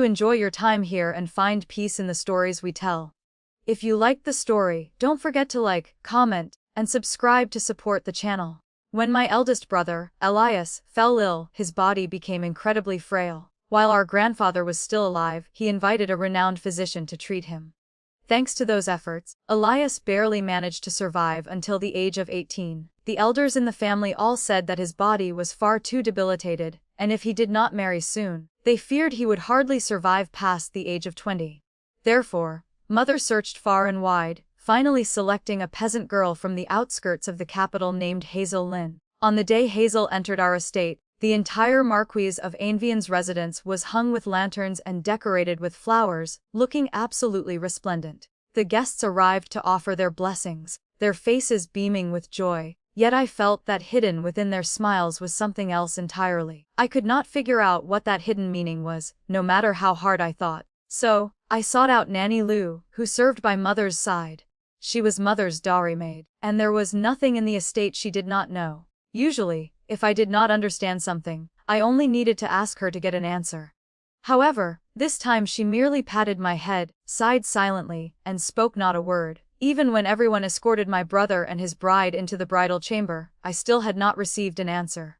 you enjoy your time here and find peace in the stories we tell. If you liked the story, don't forget to like, comment, and subscribe to support the channel. When my eldest brother, Elias, fell ill, his body became incredibly frail. While our grandfather was still alive, he invited a renowned physician to treat him. Thanks to those efforts, Elias barely managed to survive until the age of 18. The elders in the family all said that his body was far too debilitated, and if he did not marry soon, they feared he would hardly survive past the age of 20. Therefore, Mother searched far and wide, finally selecting a peasant girl from the outskirts of the capital named Hazel Lynn. On the day Hazel entered our estate, the entire Marquise of Ainvian's residence was hung with lanterns and decorated with flowers, looking absolutely resplendent. The guests arrived to offer their blessings, their faces beaming with joy, yet I felt that hidden within their smiles was something else entirely. I could not figure out what that hidden meaning was, no matter how hard I thought. So, I sought out Nanny Lou, who served by Mother's side. She was Mother's dowry maid, and there was nothing in the estate she did not know. Usually, if I did not understand something, I only needed to ask her to get an answer. However, this time she merely patted my head, sighed silently, and spoke not a word. Even when everyone escorted my brother and his bride into the bridal chamber, I still had not received an answer.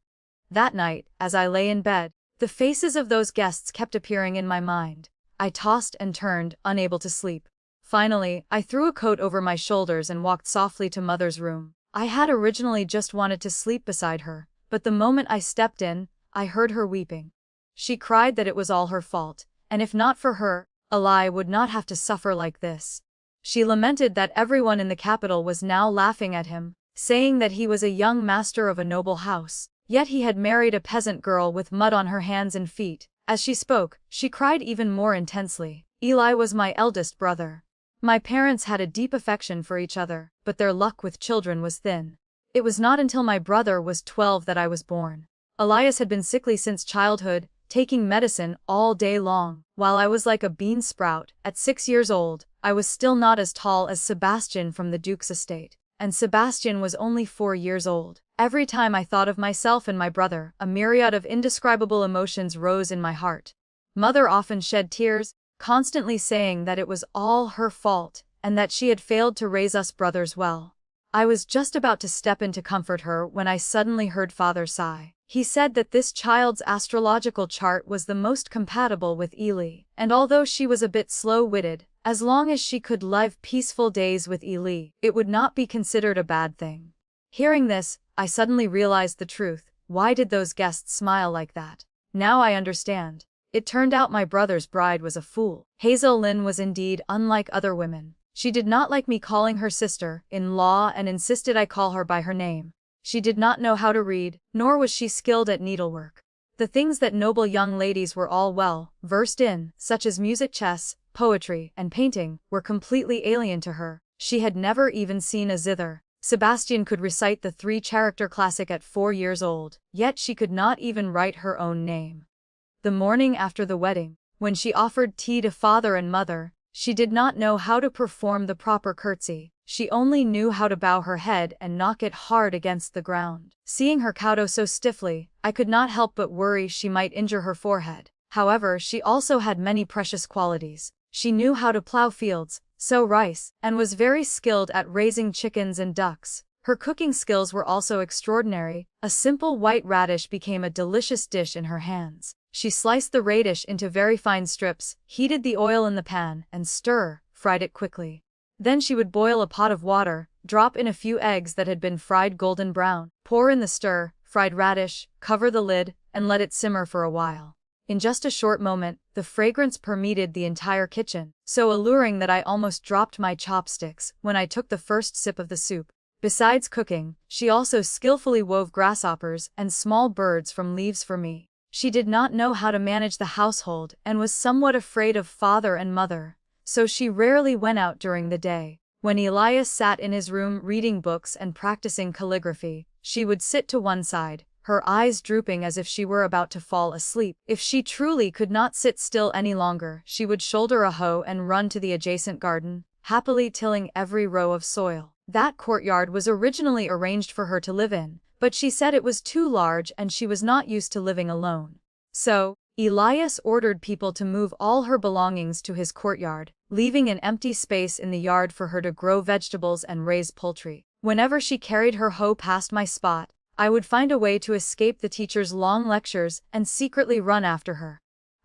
That night, as I lay in bed, the faces of those guests kept appearing in my mind. I tossed and turned, unable to sleep. Finally, I threw a coat over my shoulders and walked softly to Mother's room. I had originally just wanted to sleep beside her, but the moment I stepped in, I heard her weeping. She cried that it was all her fault, and if not for her, Eli would not have to suffer like this. She lamented that everyone in the capital was now laughing at him, saying that he was a young master of a noble house, yet he had married a peasant girl with mud on her hands and feet. As she spoke, she cried even more intensely. Eli was my eldest brother. My parents had a deep affection for each other, but their luck with children was thin. It was not until my brother was 12 that I was born. Elias had been sickly since childhood, taking medicine all day long, while I was like a bean sprout. At 6 years old, I was still not as tall as Sebastian from the Duke's estate, and Sebastian was only 4 years old. Every time I thought of myself and my brother, a myriad of indescribable emotions rose in my heart. Mother often shed tears, constantly saying that it was all her fault, and that she had failed to raise us brothers well. I was just about to step in to comfort her when I suddenly heard Father sigh. He said that this child's astrological chart was the most compatible with Eli, and although she was a bit slow-witted, as long as she could live peaceful days with Eli, it would not be considered a bad thing. Hearing this, I suddenly realized the truth. Why did those guests smile like that? Now I understand. It turned out my brother's bride was a fool. Hazel Lynn was indeed unlike other women. She did not like me calling her sister-in-law and insisted I call her by her name. She did not know how to read, nor was she skilled at needlework. The things that noble young ladies were all well versed in, such as music, chess, poetry, and painting, were completely alien to her. She had never even seen a zither. Sebastian could recite the 3-character classic at 4 years old, yet she could not even write her own name. The morning after the wedding, when she offered tea to father and mother, she did not know how to perform the proper curtsy. She only knew how to bow her head and knock it hard against the ground. Seeing her kowtow so stiffly, I could not help but worry she might injure her forehead. However, she also had many precious qualities. She knew how to plow fields, sow rice, and was very skilled at raising chickens and ducks. Her cooking skills were also extraordinary. A simple white radish became a delicious dish in her hands. She sliced the radish into very fine strips, heated the oil in the pan, and fried it quickly. Then she would boil a pot of water, drop in a few eggs that had been fried golden brown, pour in the fried radish, cover the lid, and let it simmer for a while. In just a short moment, the fragrance permeated the entire kitchen, so alluring that I almost dropped my chopsticks when I took the first sip of the soup. Besides cooking, she also skillfully wove grasshoppers and small birds from leaves for me. She did not know how to manage the household and was somewhat afraid of father and mother, so she rarely went out during the day. When Elias sat in his room reading books and practicing calligraphy, she would sit to one side, her eyes drooping as if she were about to fall asleep. If she truly could not sit still any longer, she would shoulder a hoe and run to the adjacent garden, happily tilling every row of soil. That courtyard was originally arranged for her to live in, but she said it was too large and she was not used to living alone. So, Elias ordered people to move all her belongings to his courtyard, leaving an empty space in the yard for her to grow vegetables and raise poultry. Whenever she carried her hoe past my spot, I would find a way to escape the teacher's long lectures and secretly run after her.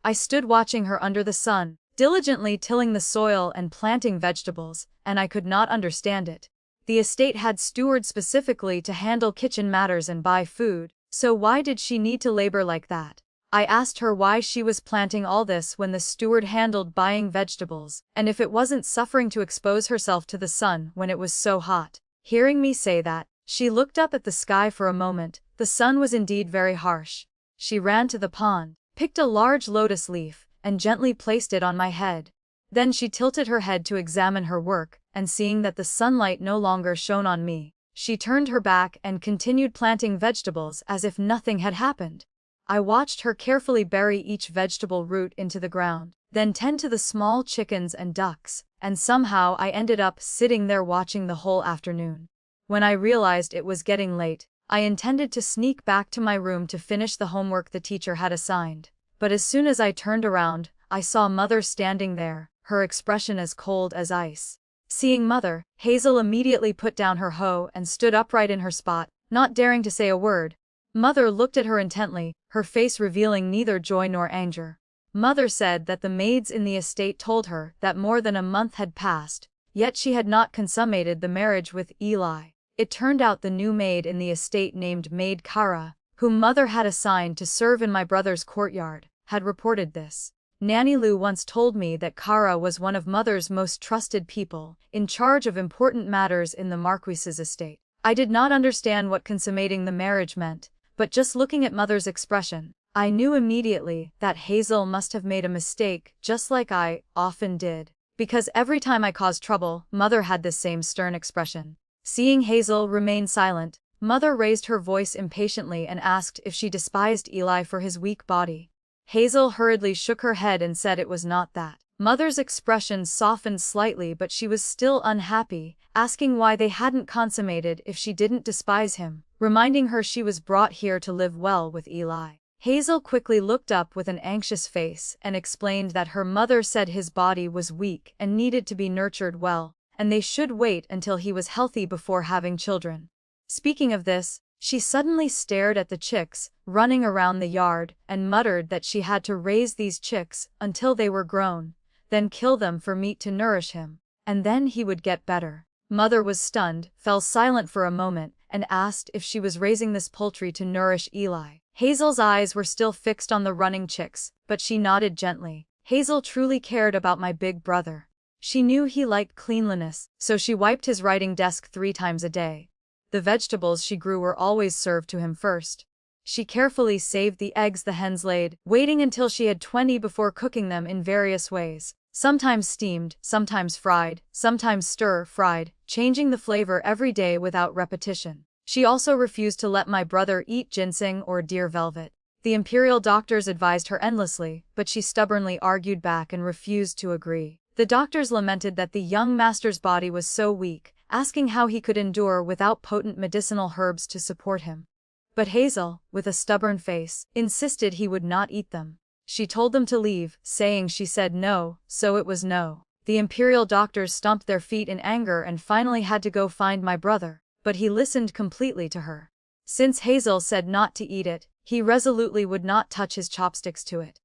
I stood watching her under the sun, diligently tilling the soil and planting vegetables, and I could not understand it. The estate had stewards specifically to handle kitchen matters and buy food, so why did she need to labor like that? I asked her why she was planting all this when the steward handled buying vegetables, and if it wasn't suffering to expose herself to the sun when it was so hot. Hearing me say that, she looked up at the sky for a moment. The sun was indeed very harsh. She ran to the pond, picked a large lotus leaf, and gently placed it on my head. Then she tilted her head to examine her work, and seeing that the sunlight no longer shone on me, she turned her back and continued planting vegetables as if nothing had happened. I watched her carefully bury each vegetable root into the ground, then tend to the small chickens and ducks, and somehow I ended up sitting there watching the whole afternoon. When I realized it was getting late, I intended to sneak back to my room to finish the homework the teacher had assigned. But as soon as I turned around, I saw Mother standing there, her expression as cold as ice. Seeing Mother, Hazel immediately put down her hoe and stood upright in her spot, not daring to say a word. Mother looked at her intently, her face revealing neither joy nor anger. Mother said that the maids in the estate told her that more than a month had passed, yet she had not consummated the marriage with Eli. It turned out the new maid in the estate named Maid Kara, whom Mother had assigned to serve in my brother's courtyard, had reported this. Nanny Lou once told me that Kara was one of Mother's most trusted people, in charge of important matters in the Marquis's estate. I did not understand what consummating the marriage meant, but just looking at Mother's expression, I knew immediately that Hazel must have made a mistake, just like I often did. Because every time I caused trouble, Mother had this same stern expression. Seeing Hazel remain silent, Mother raised her voice impatiently and asked if she despised Eli for his weak body. Hazel hurriedly shook her head and said it was not that. Mother's expression softened slightly, but she was still unhappy, asking why they hadn't consummated if she didn't despise him, reminding her she was brought here to live well with Eli. Hazel quickly looked up with an anxious face and explained that her mother said his body was weak and needed to be nurtured well, and they should wait until he was healthy before having children. Speaking of this, she suddenly stared at the chicks running around the yard and muttered that she had to raise these chicks until they were grown, then kill them for meat to nourish him, and then he would get better. Mother was stunned, fell silent for a moment, and asked if she was raising this poultry to nourish Eli. Hazel's eyes were still fixed on the running chicks, but she nodded gently. Hazel truly cared about my big brother. She knew he liked cleanliness, so she wiped his writing desk 3 times a day. The vegetables she grew were always served to him first. She carefully saved the eggs the hens laid, waiting until she had 20 before cooking them in various ways, sometimes steamed, sometimes fried, sometimes stir-fried, changing the flavor every day without repetition. She also refused to let my brother eat ginseng or deer velvet. The imperial doctors advised her endlessly, but she stubbornly argued back and refused to agree. The doctors lamented that the young master's body was so weak, asking how he could endure without potent medicinal herbs to support him. But Hazel, with a stubborn face, insisted he would not eat them. She told them to leave, saying she said no, so it was no. The imperial doctors stomped their feet in anger and finally had to go find my brother, but he listened completely to her. Since Hazel said not to eat it, he resolutely would not touch his chopsticks to it.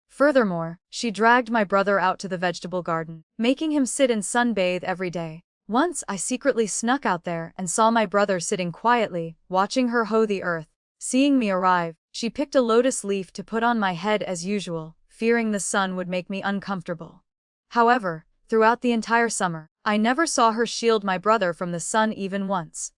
Furthermore, she dragged my brother out to the vegetable garden, making him sit and sunbathe every day. Once I secretly snuck out there and saw my brother sitting quietly, watching her hoe the earth. Seeing me arrive, she picked a lotus leaf to put on my head as usual, fearing the sun would make me uncomfortable. However, throughout the entire summer, I never saw her shield my brother from the sun even once.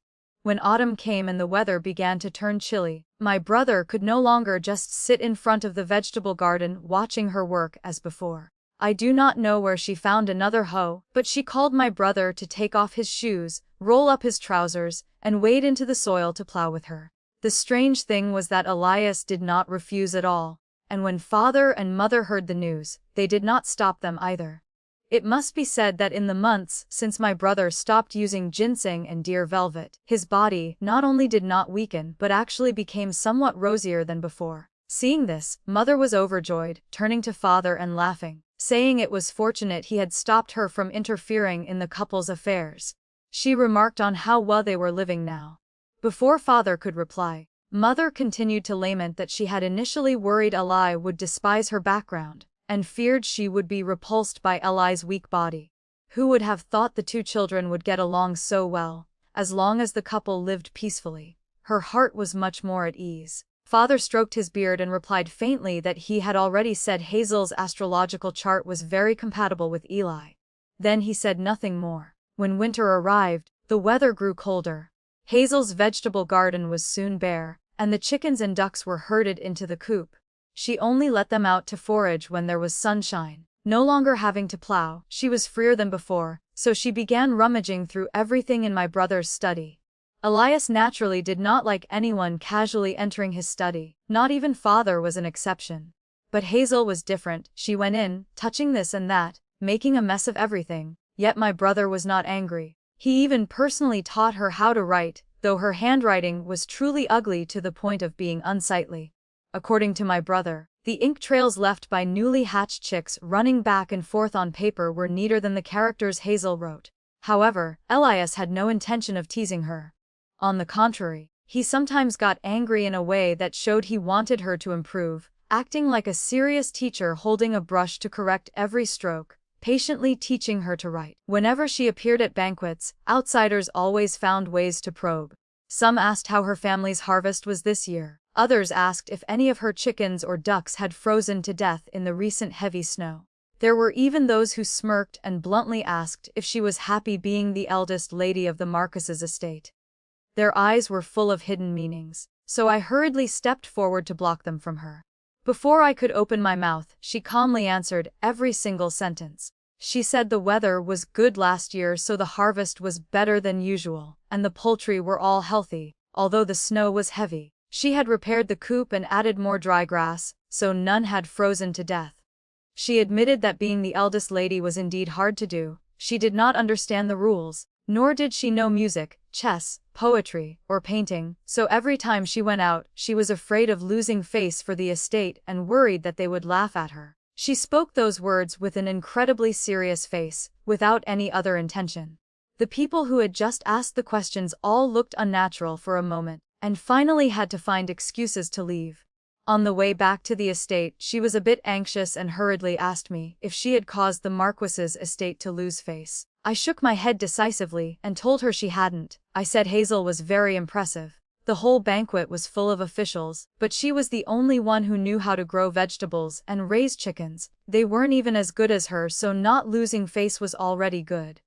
When autumn came and the weather began to turn chilly, my brother could no longer just sit in front of the vegetable garden watching her work as before. I do not know where she found another hoe, but she called my brother to take off his shoes, roll up his trousers, and wade into the soil to plow with her. The strange thing was that Elias did not refuse at all, and when father and mother heard the news, they did not stop them either. It must be said that in the months since my brother stopped using ginseng and deer velvet, his body not only did not weaken but actually became somewhat rosier than before. Seeing this, Mother was overjoyed, turning to Father and laughing, saying it was fortunate he had stopped her from interfering in the couple's affairs. She remarked on how well they were living now. Before Father could reply, Mother continued to lament that she had initially worried Eli would despise her background, and feared she would be repulsed by Eli's weak body. Who would have thought the two children would get along so well, as long as the couple lived peacefully? Her heart was much more at ease. Father stroked his beard and replied faintly that he had already said Hazel's astrological chart was very compatible with Eli. Then he said nothing more. When winter arrived, the weather grew colder. Hazel's vegetable garden was soon bare, and the chickens and ducks were herded into the coop. She only let them out to forage when there was sunshine. No longer having to plow, she was freer than before, so she began rummaging through everything in my brother's study. Elias naturally did not like anyone casually entering his study, not even Father was an exception. But Hazel was different. She went in, touching this and that, making a mess of everything, yet my brother was not angry. He even personally taught her how to write, though her handwriting was truly ugly to the point of being unsightly. According to my brother, the ink trails left by newly hatched chicks running back and forth on paper were neater than the characters Hazel wrote. However, Elias had no intention of teasing her. On the contrary, he sometimes got angry in a way that showed he wanted her to improve, acting like a serious teacher holding a brush to correct every stroke, patiently teaching her to write. Whenever she appeared at banquets, outsiders always found ways to probe. Some asked how her family's harvest was this year. Others asked if any of her chickens or ducks had frozen to death in the recent heavy snow. There were even those who smirked and bluntly asked if she was happy being the eldest lady of the Marcus's estate. Their eyes were full of hidden meanings, so I hurriedly stepped forward to block them from her. Before I could open my mouth, she calmly answered every single sentence. She said the weather was good last year, so the harvest was better than usual, and the poultry were all healthy, although the snow was heavy. She had repaired the coop and added more dry grass, so none had frozen to death. She admitted that being the eldest lady was indeed hard to do. She did not understand the rules, nor did she know music, chess, poetry, or painting, so every time she went out, she was afraid of losing face for the estate and worried that they would laugh at her. She spoke those words with an incredibly serious face, without any other intention. The people who had just asked the questions all looked unnatural for a moment, and finally had to find excuses to leave. On the way back to the estate, she was a bit anxious and hurriedly asked me if she had caused the Marquis's estate to lose face. I shook my head decisively and told her she hadn't. I said Hazel was very impressive. The whole banquet was full of officials, but she was the only one who knew how to grow vegetables and raise chickens. They weren't even as good as her, so not losing face was already good.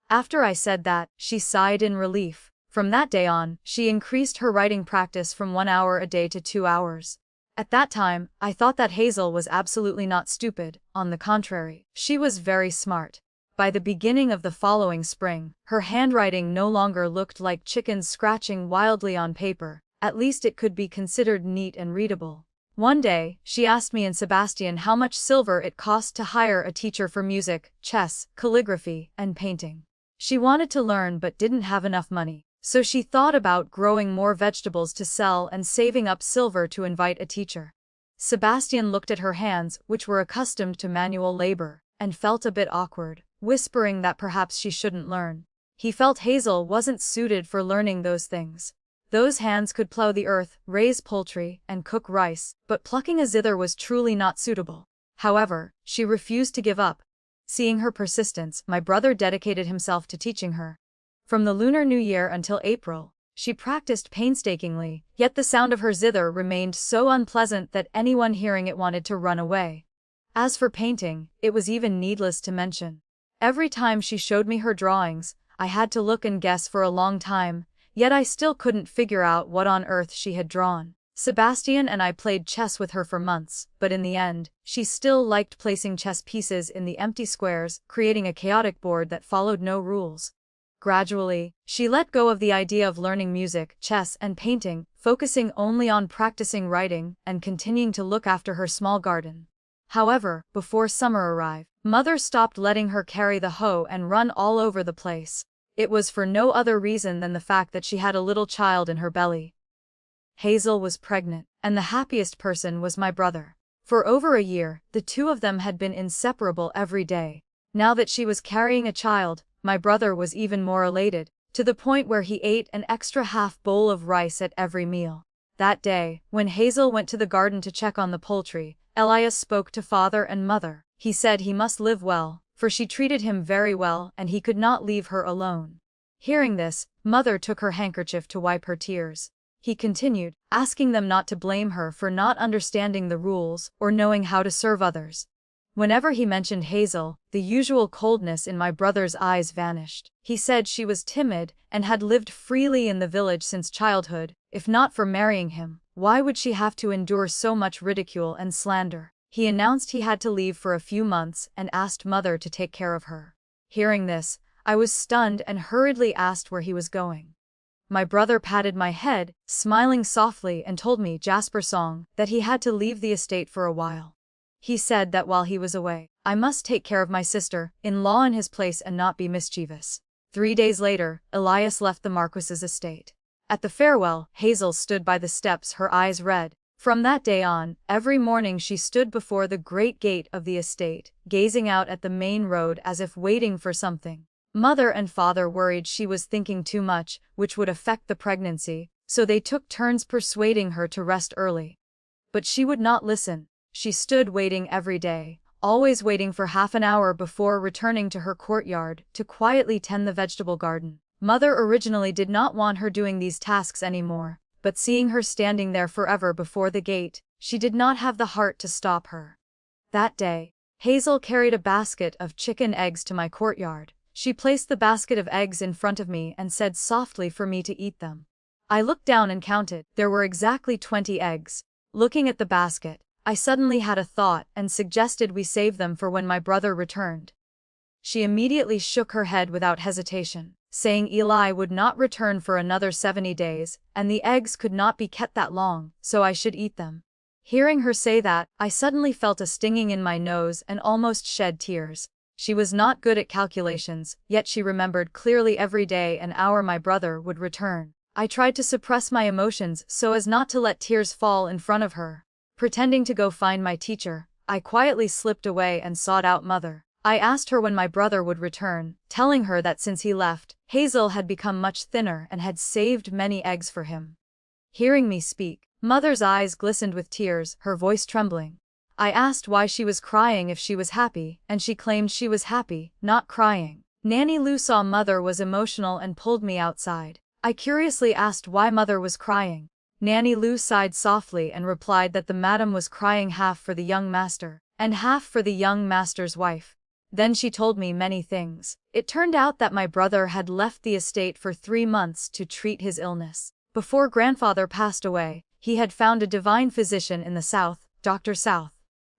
After I said that, she sighed in relief. From that day on, she increased her writing practice from 1 hour a day to 2 hours. At that time, I thought that Hazel was absolutely not stupid. On the contrary, she was very smart. By the beginning of the following spring, her handwriting no longer looked like chickens scratching wildly on paper. At least it could be considered neat and readable. One day, she asked me and Sebastian how much silver it cost to hire a teacher for music, chess, calligraphy, and painting. She wanted to learn but didn't have enough money, so she thought about growing more vegetables to sell and saving up silver to invite a teacher. Sebastian looked at her hands, which were accustomed to manual labor, and felt a bit awkward, whispering that perhaps she shouldn't learn. He felt Hazel wasn't suited for learning those things. Those hands could plow the earth, raise poultry, and cook rice, but plucking a zither was truly not suitable. However, she refused to give up. Seeing her persistence, my brother dedicated himself to teaching her. From the Lunar New Year until April, she practiced painstakingly, yet the sound of her zither remained so unpleasant that anyone hearing it wanted to run away. As for painting, it was even needless to mention. Every time she showed me her drawings, I had to look and guess for a long time, yet I still couldn't figure out what on earth she had drawn. Sebastian and I played chess with her for months, but in the end, she still liked placing chess pieces in the empty squares, creating a chaotic board that followed no rules. Gradually, she let go of the idea of learning music, chess, and painting, focusing only on practicing writing and continuing to look after her small garden. However, before summer arrived, Mother stopped letting her carry the hoe and run all over the place. It was for no other reason than the fact that she had a little child in her belly. Hazel was pregnant, and the happiest person was my brother. For over a year, the two of them had been inseparable every day. Now that she was carrying a child, my brother was even more elated, to the point where he ate an extra half bowl of rice at every meal. That day, when Hazel went to the garden to check on the poultry, Elias spoke to father and mother. He said he must live well, for she treated him very well and he could not leave her alone. Hearing this, mother took her handkerchief to wipe her tears. He continued, asking them not to blame her for not understanding the rules or knowing how to serve others. Whenever he mentioned Hazel, the usual coldness in my brother's eyes vanished. He said she was timid and had lived freely in the village since childhood. If not for marrying him, why would she have to endure so much ridicule and slander? He announced he had to leave for a few months and asked mother to take care of her. Hearing this, I was stunned and hurriedly asked where he was going. My brother patted my head, smiling softly, and told me Jasper song that he had to leave the estate for a while. He said that while he was away, I must take care of my sister-in-law in his place and not be mischievous. 3 days later, Elias left the Marquis's estate. At the farewell, Hazel stood by the steps, her eyes red. From that day on, every morning she stood before the great gate of the estate, gazing out at the main road as if waiting for something. Mother and father worried she was thinking too much, which would affect the pregnancy, so they took turns persuading her to rest early. But she would not listen. She stood waiting every day, always waiting for half an hour before returning to her courtyard to quietly tend the vegetable garden. Mother originally did not want her doing these tasks anymore, but seeing her standing there forever before the gate, she did not have the heart to stop her. That day, Hazel carried a basket of chicken eggs to my courtyard. She placed the basket of eggs in front of me and said softly for me to eat them. I looked down and counted. There were exactly 20 eggs. Looking at the basket, I suddenly had a thought and suggested we save them for when my brother returned. She immediately shook her head without hesitation, saying Eli would not return for another 70 days, and the eggs could not be kept that long, so I should eat them. Hearing her say that, I suddenly felt a stinging in my nose and almost shed tears. She was not good at calculations, yet she remembered clearly every day and hour my brother would return. I tried to suppress my emotions so as not to let tears fall in front of her. Pretending to go find my teacher, I quietly slipped away and sought out mother. I asked her when my brother would return, telling her that since he left, Hazel had become much thinner and had saved many eggs for him. Hearing me speak, mother's eyes glistened with tears, her voice trembling. I asked why she was crying if she was happy, and she claimed she was happy, not crying. Nanny Lou saw mother was emotional and pulled me outside. I curiously asked why mother was crying. Nanny Lou sighed softly and replied that the madam was crying half for the young master, and half for the young master's wife. Then she told me many things. It turned out that my brother had left the estate for 3 months to treat his illness. Before grandfather passed away, he had found a divine physician in the south, Dr. South.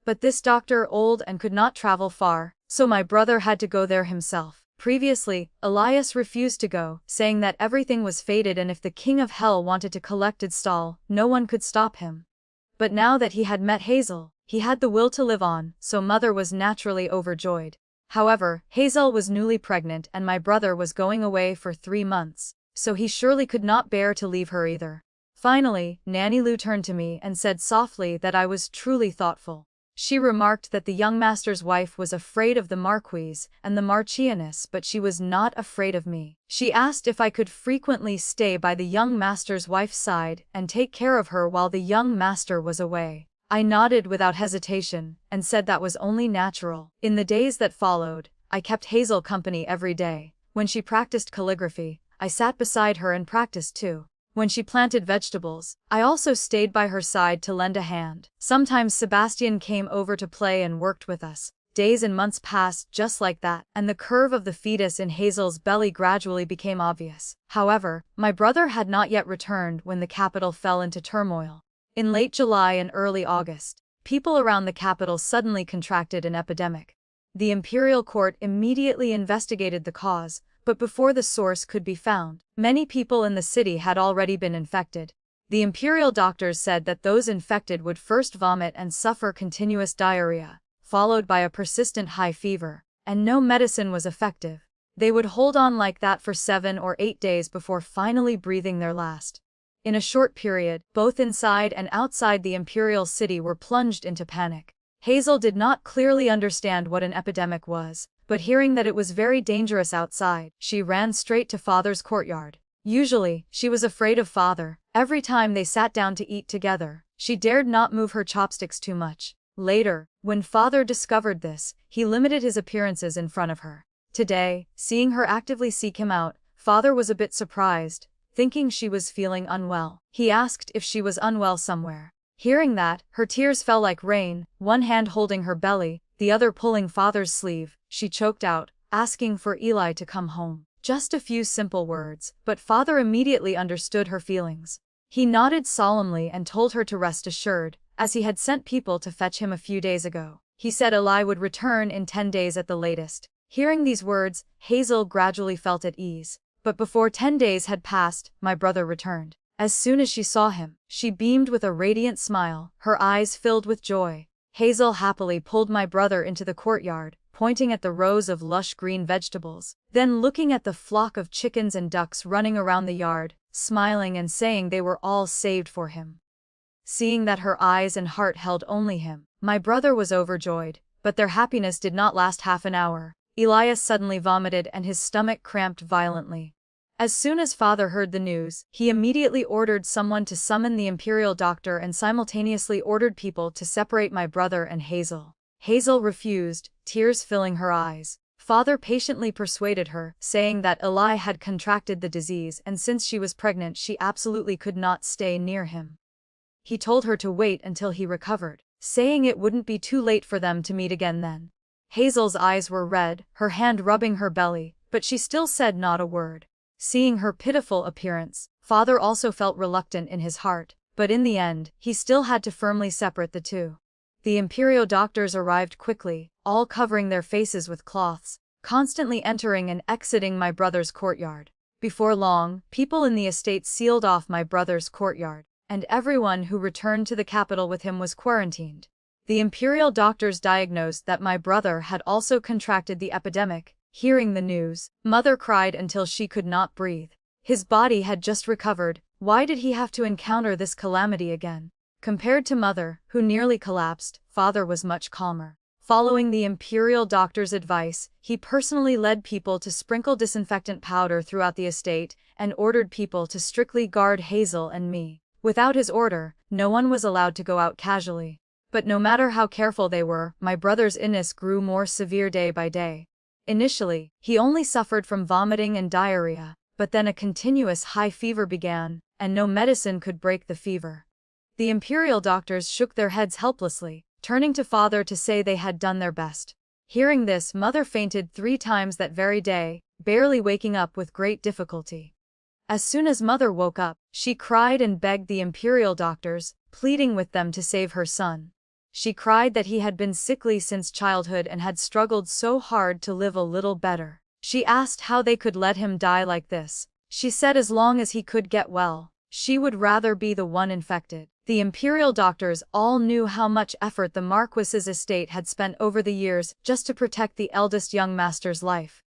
But this doctor old and could not travel far, so my brother had to go there himself. Previously, Elias refused to go, saying that everything was fated and if the king of hell wanted to collect its stall, no one could stop him. But now that he had met Hazel, he had the will to live on, so mother was naturally overjoyed. However, Hazel was newly pregnant and my brother was going away for 3 months, so he surely could not bear to leave her either. Finally, Nanny Lou turned to me and said softly that I was truly thoughtful. She remarked that the young master's wife was afraid of the Marquise and the Marchioness, but she was not afraid of me. She asked if I could frequently stay by the young master's wife's side and take care of her while the young master was away. I nodded without hesitation and said that was only natural. In the days that followed, I kept Hazel company every day. When she practiced calligraphy, I sat beside her and practiced too. When she planted vegetables, I also stayed by her side to lend a hand. Sometimes Sebastian came over to play and worked with us. Days and months passed just like that, and the curve of the fetus in Hazel's belly gradually became obvious. However, my brother had not yet returned when the capital fell into turmoil. In late July and early August, people around the capital suddenly contracted an epidemic. The imperial court immediately investigated the cause, but before the source could be found, many people in the city had already been infected. The imperial doctors said that those infected would first vomit and suffer continuous diarrhea, followed by a persistent high fever, and no medicine was effective. They would hold on like that for 7 or 8 days before finally breathing their last. In a short period, both inside and outside the imperial city were plunged into panic. Hazel did not clearly understand what an epidemic was, but hearing that it was very dangerous outside, she ran straight to father's courtyard. Usually, she was afraid of father. Every time they sat down to eat together, she dared not move her chopsticks too much. Later, when father discovered this, he limited his appearances in front of her. Today, seeing her actively seek him out, father was a bit surprised, thinking she was feeling unwell. He asked if she was unwell somewhere. Hearing that, her tears fell like rain, one hand holding her belly, the other pulling father's sleeve. She choked out, asking for Eli to come home. Just a few simple words, but father immediately understood her feelings. He nodded solemnly and told her to rest assured, as he had sent people to fetch him a few days ago. He said Eli would return in 10 days at the latest. Hearing these words, Hazel gradually felt at ease. But before 10 days had passed, my brother returned. As soon as she saw him, she beamed with a radiant smile, her eyes filled with joy. Hazel happily pulled my brother into the courtyard, pointing at the rows of lush green vegetables, then looking at the flock of chickens and ducks running around the yard, smiling and saying they were all saved for him. Seeing that her eyes and heart held only him, my brother was overjoyed, but their happiness did not last half an hour. Elias suddenly vomited and his stomach cramped violently. As soon as father heard the news, he immediately ordered someone to summon the imperial doctor and simultaneously ordered people to separate my brother and Hazel. Hazel refused, tears filling her eyes. Father patiently persuaded her, saying that Eli had contracted the disease and since she was pregnant she absolutely could not stay near him. He told her to wait until he recovered, saying it wouldn't be too late for them to meet again then. Hazel's eyes were red, her hand rubbing her belly, but she still said not a word. Seeing her pitiful appearance, father also felt reluctant in his heart, but in the end, he still had to firmly separate the two. The imperial doctors arrived quickly, all covering their faces with cloths, constantly entering and exiting my brother's courtyard. Before long, people in the estate sealed off my brother's courtyard, and everyone who returned to the capital with him was quarantined. The imperial doctors diagnosed that my brother had also contracted the epidemic. Hearing the news, mother cried until she could not breathe. His body had just recovered, why did he have to encounter this calamity again? Compared to mother, who nearly collapsed, father was much calmer. Following the imperial doctor's advice, he personally led people to sprinkle disinfectant powder throughout the estate and ordered people to strictly guard Hazel and me. Without his order, no one was allowed to go out casually. But no matter how careful they were, my brother's illness grew more severe day by day. Initially, he only suffered from vomiting and diarrhea, but then a continuous high fever began, and no medicine could break the fever. The imperial doctors shook their heads helplessly, turning to father to say they had done their best. Hearing this, mother fainted 3 times that very day, barely waking up with great difficulty. As soon as mother woke up, she cried and begged the imperial doctors, pleading with them to save her son. She cried that he had been sickly since childhood and had struggled so hard to live a little better. She asked how they could let him die like this. She said as long as he could get well, she would rather be the one infected. The imperial doctors all knew how much effort the Marquis's estate had spent over the years just to protect the eldest young master's life.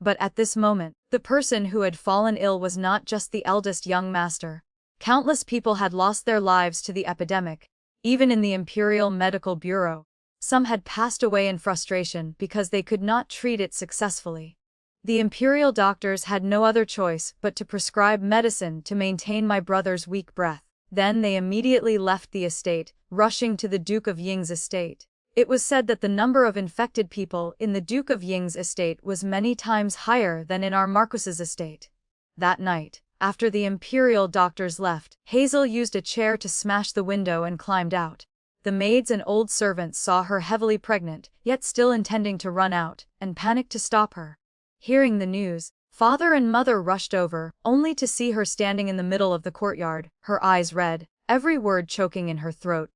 But at this moment, the person who had fallen ill was not just the eldest young master. Countless people had lost their lives to the epidemic. Even in the Imperial Medical Bureau, some had passed away in frustration because they could not treat it successfully. The imperial doctors had no other choice but to prescribe medicine to maintain my brother's weak breath. Then they immediately left the estate, rushing to the Duke of Ying's estate. It was said that the number of infected people in the Duke of Ying's estate was many times higher than in our Marquis's estate. That night, after the imperial doctors left, Hazel used a chair to smash the window and climbed out. The maids and old servants saw her heavily pregnant, yet still intending to run out, and panicked to stop her. Hearing the news, father and mother rushed over, only to see her standing in the middle of the courtyard, her eyes red, every word choking in her throat.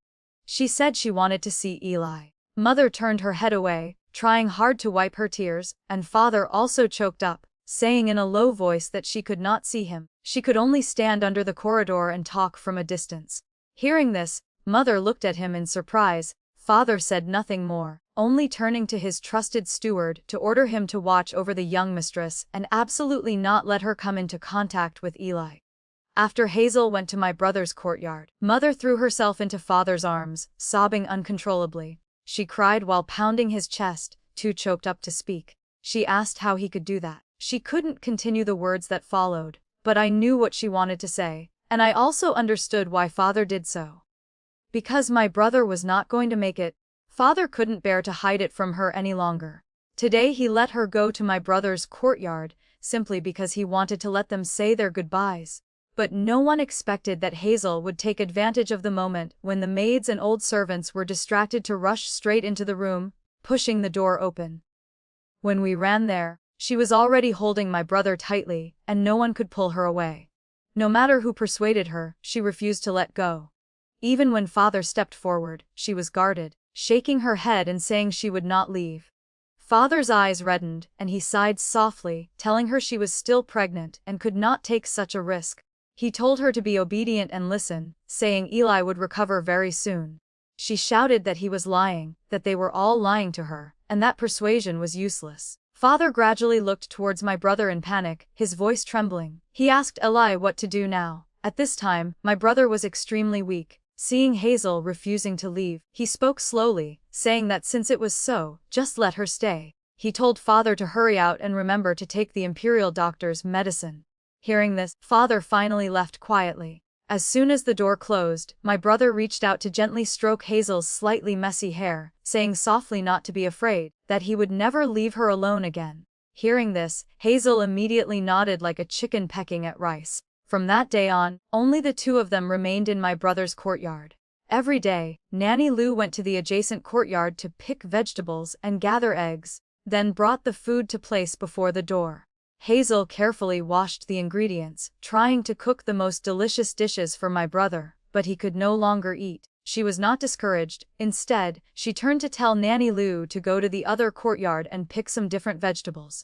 She said she wanted to see Eli. Mother turned her head away, trying hard to wipe her tears, and father also choked up, saying in a low voice that she could not see him. She could only stand under the corridor and talk from a distance. Hearing this, mother looked at him in surprise. Father said nothing more, only turning to his trusted steward to order him to watch over the young mistress and absolutely not let her come into contact with Eli. After Hazel went to my brother's courtyard, Mother threw herself into Father's arms, sobbing uncontrollably. She cried while pounding his chest, too choked up to speak. She asked how he could do that. She couldn't continue the words that followed, but I knew what she wanted to say, and I also understood why Father did so. Because my brother was not going to make it, Father couldn't bear to hide it from her any longer. Today he let her go to my brother's courtyard, simply because he wanted to let them say their goodbyes. But no one expected that Hazel would take advantage of the moment when the maids and old servants were distracted to rush straight into the room, pushing the door open. When we ran there, she was already holding my brother tightly, and no one could pull her away. No matter who persuaded her, she refused to let go. Even when Father stepped forward, she was guarded, shaking her head and saying she would not leave. Father's eyes reddened, and he sighed softly, telling her she was still pregnant and could not take such a risk. He told her to be obedient and listen, saying Eli would recover very soon. She shouted that he was lying, that they were all lying to her, and that persuasion was useless. Father gradually looked towards my brother in panic, his voice trembling. He asked Eli what to do now. At this time, my brother was extremely weak. Seeing Hazel refusing to leave, he spoke slowly, saying that since it was so, just let her stay. He told Father to hurry out and remember to take the imperial doctor's medicine. Hearing this, Father finally left quietly. As soon as the door closed, my brother reached out to gently stroke Hazel's slightly messy hair, saying softly not to be afraid, that he would never leave her alone again. Hearing this, Hazel immediately nodded like a chicken pecking at rice. From that day on, only the two of them remained in my brother's courtyard. Every day, Nanny Lou went to the adjacent courtyard to pick vegetables and gather eggs, then brought the food to place before the door. Hazel carefully washed the ingredients, trying to cook the most delicious dishes for my brother, but he could no longer eat. She was not discouraged. Instead, she turned to tell Nanny Lou to go to the other courtyard and pick some different vegetables.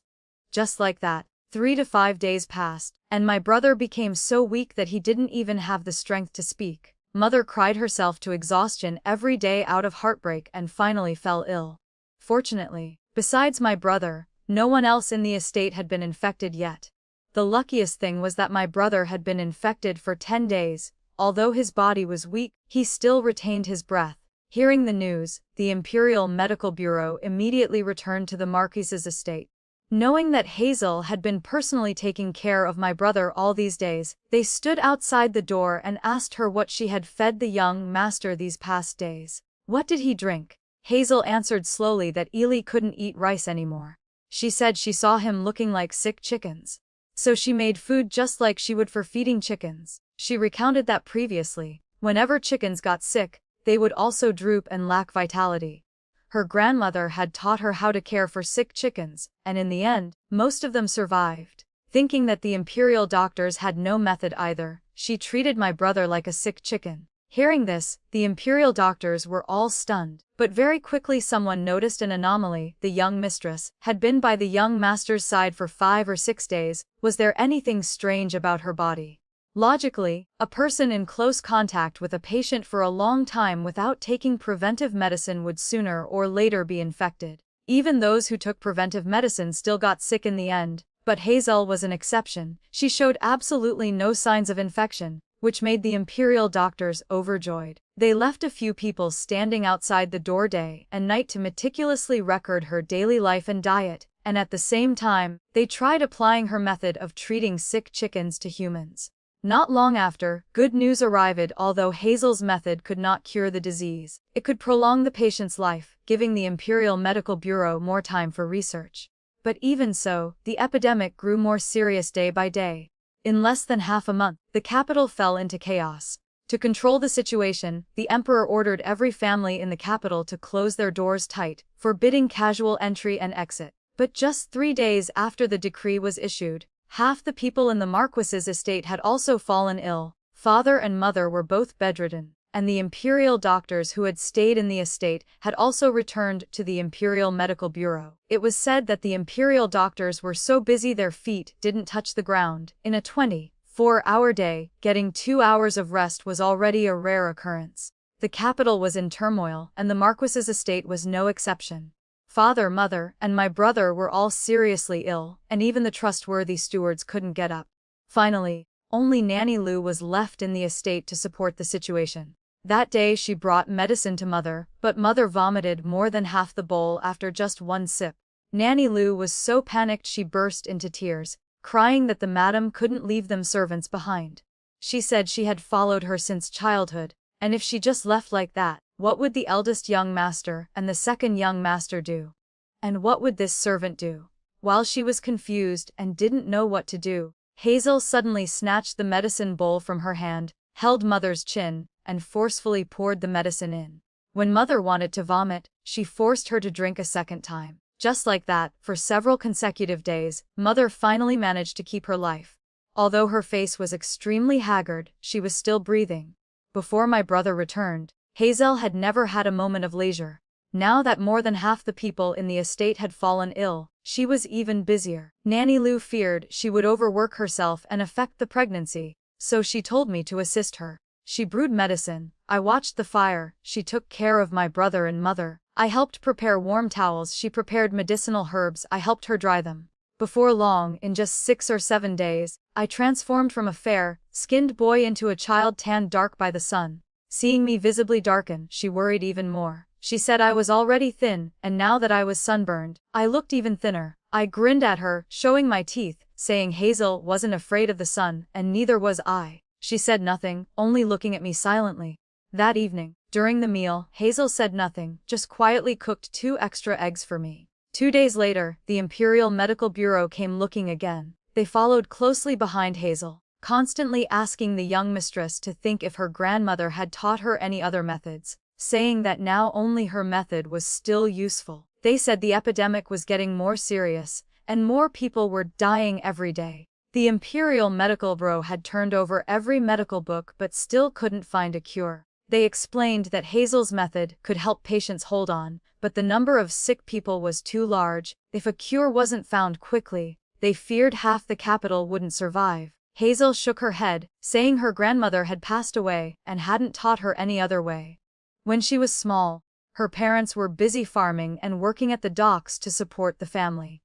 Just like that, 3 to 5 days passed, and my brother became so weak that he didn't even have the strength to speak. Mother cried herself to exhaustion every day out of heartbreak and finally fell ill. Fortunately, besides my brother, no one else in the estate had been infected yet. The luckiest thing was that my brother had been infected for 10 days. Although his body was weak, he still retained his breath. Hearing the news, the Imperial Medical Bureau immediately returned to the Marquis's estate. Knowing that Hazel had been personally taking care of my brother all these days, they stood outside the door and asked her what she had fed the young master these past days. What did he drink? Hazel answered slowly that Eli couldn't eat rice anymore. She said she saw him looking like sick chickens. So she made food just like she would for feeding chickens. She recounted that previously, whenever chickens got sick, they would also droop and lack vitality. Her grandmother had taught her how to care for sick chickens, and in the end, most of them survived. Thinking that the imperial doctors had no method either, she treated my brother like a sick chicken. Hearing this, the imperial doctors were all stunned, but very quickly someone noticed an anomaly. The young mistress had been by the young master's side for 5 or 6 days. Was there anything strange about her body? Logically, a person in close contact with a patient for a long time without taking preventive medicine would sooner or later be infected. Even those who took preventive medicine still got sick in the end, but Hazel was an exception. She showed absolutely no signs of infection, which made the imperial doctors overjoyed. They left a few people standing outside the door day and night to meticulously record her daily life and diet, and at the same time, they tried applying her method of treating sick chickens to humans. Not long after, good news arrived. Although Hazel's method could not cure the disease, it could prolong the patient's life, giving the Imperial Medical Bureau more time for research. But even so, the epidemic grew more serious day by day. In less than half a month, the capital fell into chaos. To control the situation, the emperor ordered every family in the capital to close their doors tight, forbidding casual entry and exit. But just 3 days after the decree was issued, half the people in the Marquis's estate had also fallen ill. Father and mother were both bedridden, and the imperial doctors who had stayed in the estate had also returned to the Imperial Medical Bureau. It was said that the imperial doctors were so busy their feet didn't touch the ground. In a 24-hour day, getting 2 hours of rest was already a rare occurrence. The capital was in turmoil, and the Marquis's estate was no exception. Father, mother, and my brother were all seriously ill, and even the trustworthy stewards couldn't get up. Finally, Only Nanny Lou was left in the estate to support the situation. That day she brought medicine to Mother, but Mother vomited more than half the bowl after just one sip. Nanny Lou was so panicked she burst into tears, crying that the madam couldn't leave them servants behind. She said she had followed her since childhood, and if she just left like that, what would the eldest young master and the second young master do? And what would this servant do? While she was confused and didn't know what to do, Hazel suddenly snatched the medicine bowl from her hand, held Mother's chin, and forcefully poured the medicine in. When Mother wanted to vomit, she forced her to drink a second time. Just like that, for several consecutive days, Mother finally managed to keep her life. Although her face was extremely haggard, she was still breathing. Before my brother returned, Hazel had never had a moment of leisure. Now that more than half the people in the estate had fallen ill, she was even busier. Nanny Lou feared she would overwork herself and affect the pregnancy, so she told me to assist her. She brewed medicine, I watched the fire, she took care of my brother and Mother. I helped prepare warm towels, she prepared medicinal herbs, I helped her dry them. Before long, in just 6 or 7 days, I transformed from a fair-skinned boy into a child tanned dark by the sun. Seeing me visibly darken, she worried even more. She said I was already thin, and now that I was sunburned, I looked even thinner. I grinned at her, showing my teeth, saying Hazel wasn't afraid of the sun, and neither was I. She said nothing, only looking at me silently. That evening, during the meal, Hazel said nothing, just quietly cooked 2 extra eggs for me. 2 days later, the Imperial Medical Bureau came looking again. They followed closely behind Hazel, constantly asking the young mistress to think if her grandmother had taught her any other methods, saying that now only her method was still useful. They said the epidemic was getting more serious, and more people were dying every day. The Imperial Medical Bureau had turned over every medical book but still couldn't find a cure. They explained that Hazel's method could help patients hold on, but the number of sick people was too large. If a cure wasn't found quickly, they feared half the capital wouldn't survive. Hazel shook her head, saying her grandmother had passed away and hadn't taught her any other way. When she was small, her parents were busy farming and working at the docks to support the family.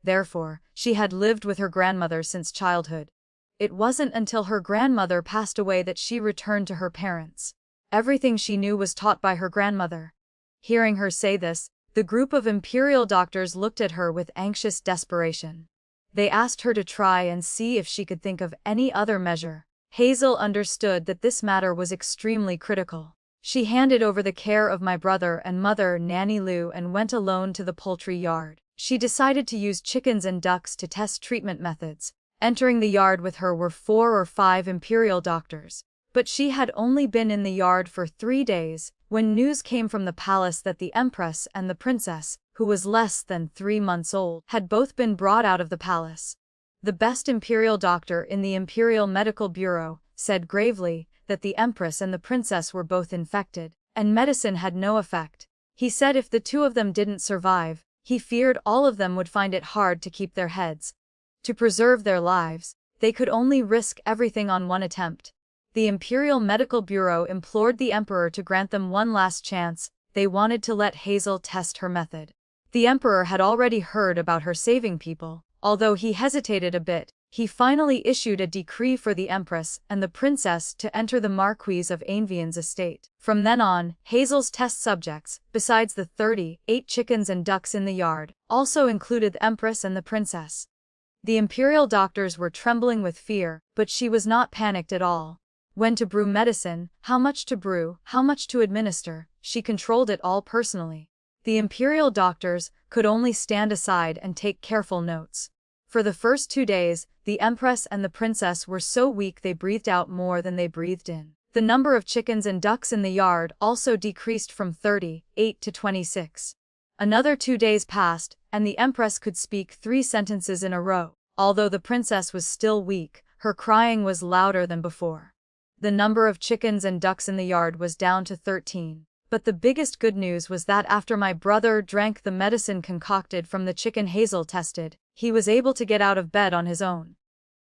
Therefore, she had lived with her grandmother since childhood. It wasn't until her grandmother passed away that she returned to her parents. Everything she knew was taught by her grandmother. Hearing her say this, the group of imperial doctors looked at her with anxious desperation. They asked her to try and see if she could think of any other measure. Hazel understood that this matter was extremely critical. She handed over the care of my brother and Mother, Nanny Lou, and went alone to the poultry yard. She decided to use chickens and ducks to test treatment methods. Entering the yard with her were 4 or 5 imperial doctors. But she had only been in the yard for 3 days, when news came from the palace that the Empress and the Princess, who was less than 3 months old, had both been brought out of the palace. The best imperial doctor in the Imperial Medical Bureau said gravely that the Empress and the Princess were both infected, and medicine had no effect. He said if the 2 of them didn't survive, he feared all of them would find it hard to keep their heads. To preserve their lives, they could only risk everything on one attempt. The Imperial Medical Bureau implored the Emperor to grant them one last chance. They wanted to let Hazel test her method. The Emperor had already heard about her saving people. Although he hesitated a bit, he finally issued a decree for the Empress and the Princess to enter the Marquis of Ainvian's estate. From then on, Hazel's test subjects, besides the 38 chickens and ducks in the yard, also included the Empress and the Princess. The imperial doctors were trembling with fear, but she was not panicked at all. When to brew medicine, how much to brew, how much to administer, she controlled it all personally. The imperial doctors could only stand aside and take careful notes. For the first 2 days, the Empress and the Princess were so weak they breathed out more than they breathed in. The number of chickens and ducks in the yard also decreased from 38 to 26. Another 2 days passed, and the Empress could speak 3 sentences in a row. Although the Princess was still weak, her crying was louder than before. The number of chickens and ducks in the yard was down to 13. But the biggest good news was that after my brother drank the medicine concocted from the chicken Hazel tested, he was able to get out of bed on his own.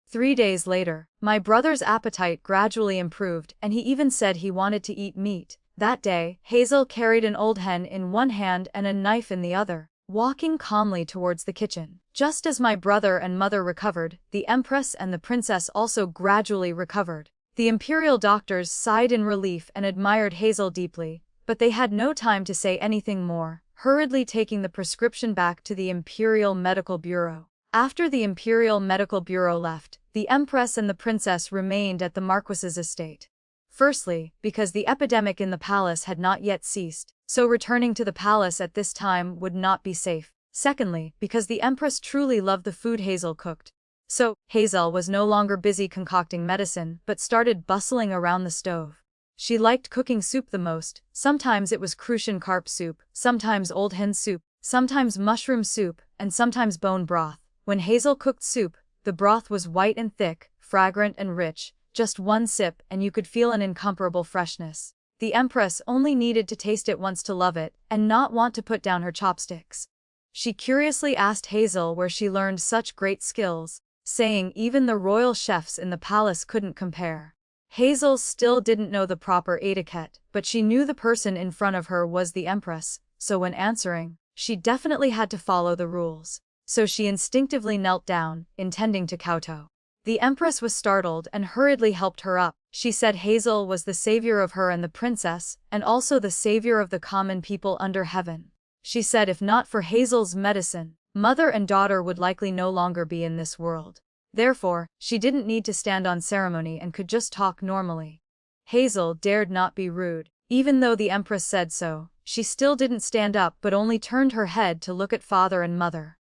3 days later, my brother's appetite gradually improved and he even said he wanted to eat meat. That day, Hazel carried an old hen in one hand and a knife in the other. walking calmly towards the kitchen. Just as my brother and mother recovered, the Empress and the Princess also gradually recovered. The imperial doctors sighed in relief and admired Hazel deeply, but they had no time to say anything more, hurriedly taking the prescription back to the Imperial Medical Bureau. After the Imperial Medical Bureau left, the Empress and the Princess remained at the Marquis's estate. Firstly, because the epidemic in the palace had not yet ceased, so returning to the palace at this time would not be safe. Secondly, because the Empress truly loved the food Hazel cooked. So, Hazel was no longer busy concocting medicine, but started bustling around the stove. She liked cooking soup the most. Sometimes it was crucian carp soup, sometimes old hen soup, sometimes mushroom soup, and sometimes bone broth. When Hazel cooked soup, the broth was white and thick, fragrant and rich. Just one sip and you could feel an incomparable freshness. The Empress only needed to taste it once to love it, and not want to put down her chopsticks. She curiously asked Hazel where she learned such great skills, saying even the royal chefs in the palace couldn't compare. Hazel still didn't know the proper etiquette, but she knew the person in front of her was the Empress, so when answering, she definitely had to follow the rules. So she instinctively knelt down, intending to kowtow. The Empress was startled and hurriedly helped her up. She said Hazel was the savior of her and the princess, and also the savior of the common people under heaven. She said if not for Hazel's medicine, mother and daughter would likely no longer be in this world. Therefore, she didn't need to stand on ceremony and could just talk normally. Hazel dared not be rude. Even though the Empress said so, she still didn't stand up but only turned her head to look at father and mother.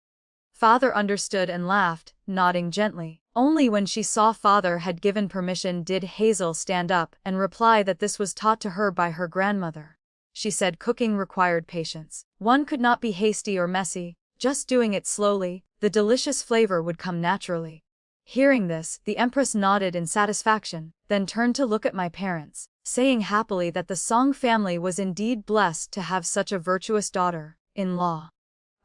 Father understood and laughed, nodding gently. Only when she saw father had given permission did Hazel stand up and reply that this was taught to her by her grandmother. She said cooking required patience. One could not be hasty or messy, just doing it slowly, the delicious flavor would come naturally. Hearing this, the Empress nodded in satisfaction, then turned to look at my parents, saying happily that the Song family was indeed blessed to have such a virtuous daughter-in-law.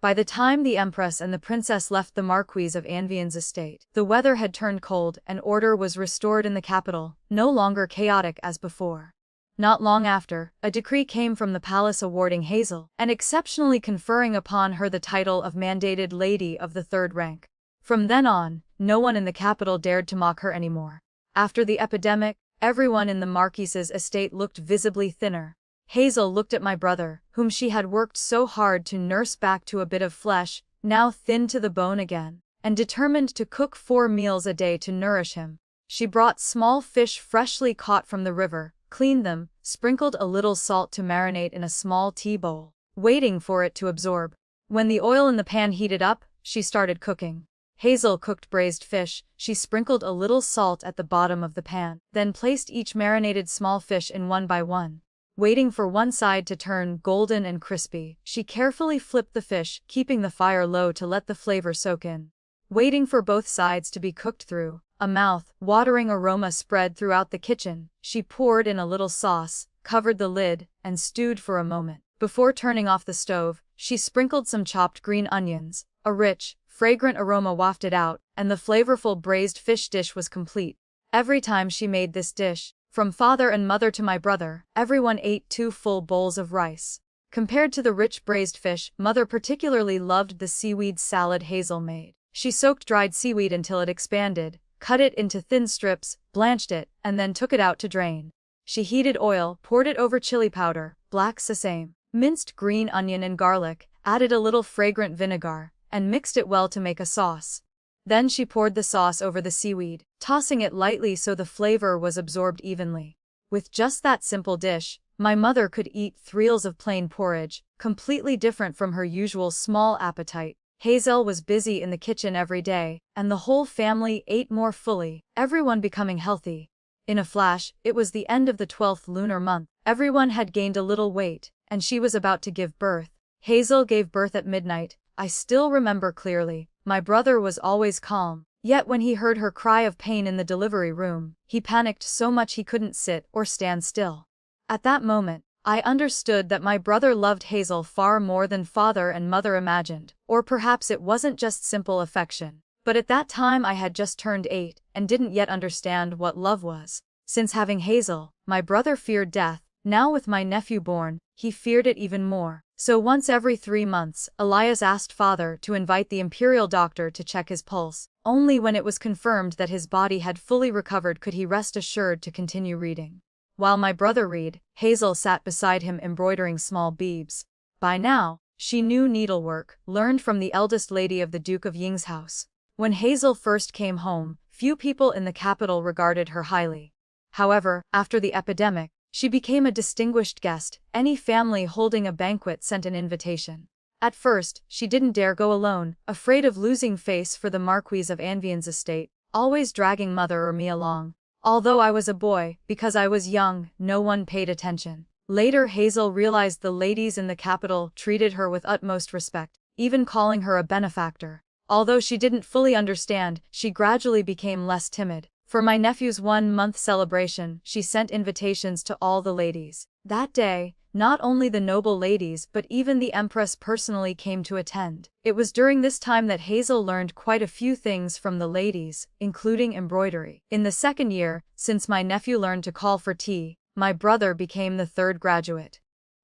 By the time the Empress and the Princess left the Marquis of Anvian's estate, the weather had turned cold and order was restored in the capital, no longer chaotic as before. Not long after, a decree came from the palace awarding Hazel, and exceptionally conferring upon her the title of mandated Lady of the Third Rank. From then on, no one in the capital dared to mock her anymore. After the epidemic, everyone in the Marquis's estate looked visibly thinner. Hazel looked at my brother, whom she had worked so hard to nurse back to a bit of flesh, now thin to the bone again, and determined to cook 4 meals a day to nourish him. She brought small fish freshly caught from the river, cleaned them, sprinkled a little salt to marinate in a small tea bowl, waiting for it to absorb. When the oil in the pan heated up, she started cooking. Hazel cooked braised fish. She sprinkled a little salt at the bottom of the pan, then placed each marinated small fish in one by one. Waiting for one side to turn golden and crispy, she carefully flipped the fish, keeping the fire low to let the flavor soak in. Waiting for both sides to be cooked through, a mouth-watering aroma spread throughout the kitchen. She poured in a little sauce, covered the lid, and stewed for a moment. Before turning off the stove, she sprinkled some chopped green onions. A rich, fragrant aroma wafted out, and the flavorful braised fish dish was complete. Every time she made this dish, from father and mother to my brother, everyone ate 2 full bowls of rice. Compared to the rich braised fish, mother particularly loved the seaweed salad Hazel made. She soaked dried seaweed until it expanded, cut it into thin strips, blanched it, and then took it out to drain. She heated oil, poured it over chili powder, black sesame, minced green onion and garlic, added a little fragrant vinegar, and mixed it well to make a sauce. Then she poured the sauce over the seaweed, tossing it lightly so the flavor was absorbed evenly. With just that simple dish, my mother could eat 3 meals of plain porridge, completely different from her usual small appetite. Hazel was busy in the kitchen every day, and the whole family ate more fully, everyone becoming healthy. In a flash, it was the end of the 12th lunar month. Everyone had gained a little weight, and she was about to give birth. Hazel gave birth at midnight. I still remember clearly. My brother was always calm, yet when he heard her cry of pain in the delivery room, he panicked so much he couldn't sit or stand still. At that moment, I understood that my brother loved Hazel far more than father and mother imagined, or perhaps it wasn't just simple affection. But at that time I had just turned 8, and didn't yet understand what love was. Since having Hazel, my brother feared death. Now with my nephew born, he feared it even more. So once every 3 months, Elias asked father to invite the imperial doctor to check his pulse. Only when it was confirmed that his body had fully recovered could he rest assured to continue reading. While my brother read, Hazel sat beside him embroidering small beads. By now, she knew needlework, learned from the eldest lady of the Duke of Ying's house. When Hazel first came home, few people in the capital regarded her highly. However, after the epidemic, she became a distinguished guest. Any family holding a banquet sent an invitation. At first, she didn't dare go alone, afraid of losing face for the Marquis of Anvian's estate, always dragging mother or me along. Although I was a boy, because I was young, no one paid attention. Later Hazel realized the ladies in the capital treated her with utmost respect, even calling her a benefactor. Although she didn't fully understand, she gradually became less timid. For my nephew's 1-month celebration, she sent invitations to all the ladies. That day, not only the noble ladies but even the Empress personally came to attend. It was during this time that Hazel learned quite a few things from the ladies, including embroidery. In the second year, since my nephew learned to call for tea, my brother became the third graduate,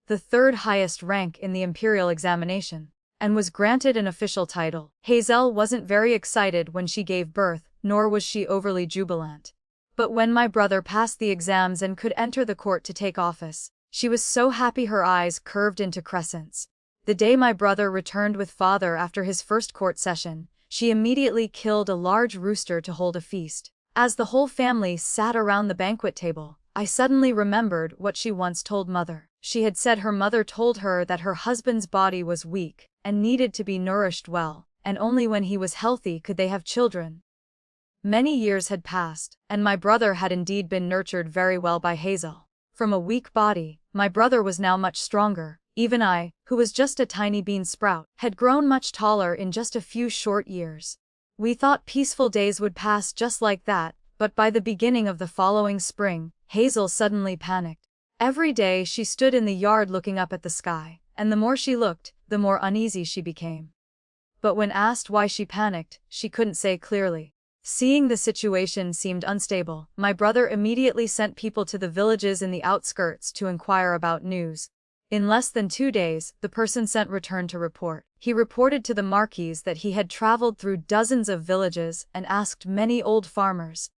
the third highest rank in the imperial examination, and was granted an official title. Hazel wasn't very excited when she gave birth, nor was she overly jubilant. But when my brother passed the exams and could enter the court to take office, she was so happy her eyes curved into crescents. The day my brother returned with father after his first court session, she immediately killed a large rooster to hold a feast. As the whole family sat around the banquet table, I suddenly remembered what she once told mother. She had said her mother told her that her husband's body was weak and needed to be nourished well, and only when he was healthy could they have children. Many years had passed, and my brother had indeed been nurtured very well by Hazel. From a weak body, my brother was now much stronger. Even I, who was just a tiny bean sprout, had grown much taller in just a few short years. We thought peaceful days would pass just like that, but by the beginning of the following spring, Hazel suddenly panicked. Every day she stood in the yard looking up at the sky, and the more she looked, the more uneasy she became. But when asked why she panicked, she couldn't say clearly. Seeing the situation seemed unstable, my brother immediately sent people to the villages in the outskirts to inquire about news. In less than 2 days, the person sent returned to report. He reported to the Marquis that he had traveled through dozens of villages and asked many old farmers.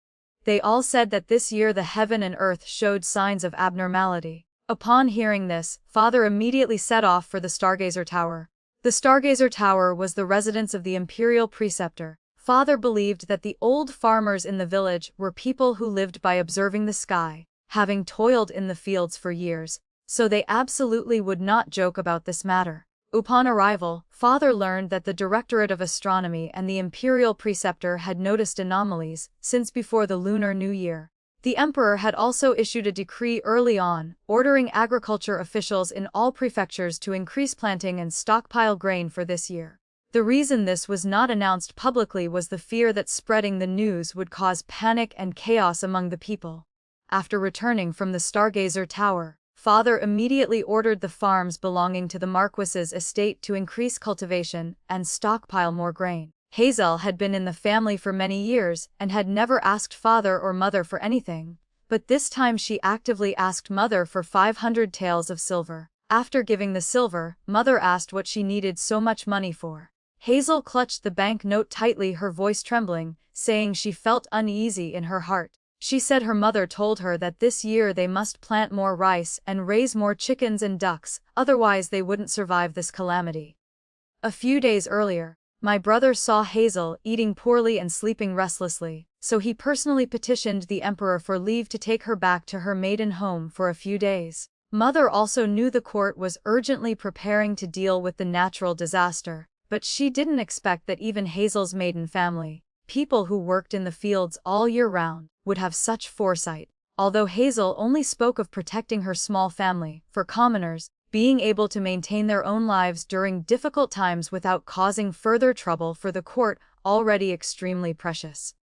They all said that this year the heaven and earth showed signs of abnormality. Upon hearing this, father immediately set off for the Stargazer Tower. The Stargazer Tower was the residence of the imperial preceptor. Father believed that the old farmers in the village were people who lived by observing the sky, having toiled in the fields for years, so they absolutely would not joke about this matter. Upon arrival, father learned that the Directorate of Astronomy and the imperial preceptor had noticed anomalies since before the Lunar New Year. The emperor had also issued a decree early on, ordering agriculture officials in all prefectures to increase planting and stockpile grain for this year. The reason this was not announced publicly was the fear that spreading the news would cause panic and chaos among the people. After returning from the Stargazer Tower, father immediately ordered the farms belonging to the Marquis's estate to increase cultivation and stockpile more grain. Hazel had been in the family for many years and had never asked father or mother for anything, but this time she actively asked mother for 500 taels of silver. After giving the silver, mother asked what she needed so much money for. Hazel clutched the banknote tightly, her voice trembling, saying she felt uneasy in her heart. She said her mother told her that this year they must plant more rice and raise more chickens and ducks, otherwise they wouldn't survive this calamity. A few days earlier, my brother saw Hazel eating poorly and sleeping restlessly, so he personally petitioned the emperor for leave to take her back to her maiden home for a few days. Mother also knew the court was urgently preparing to deal with the natural disaster, but she didn't expect that even Hazel's maiden family, people who worked in the fields all year round, would have such foresight. Although Hazel only spoke of protecting her small family, for commoners, being able to maintain their own lives during difficult times without causing further trouble for the court, already extremely precious.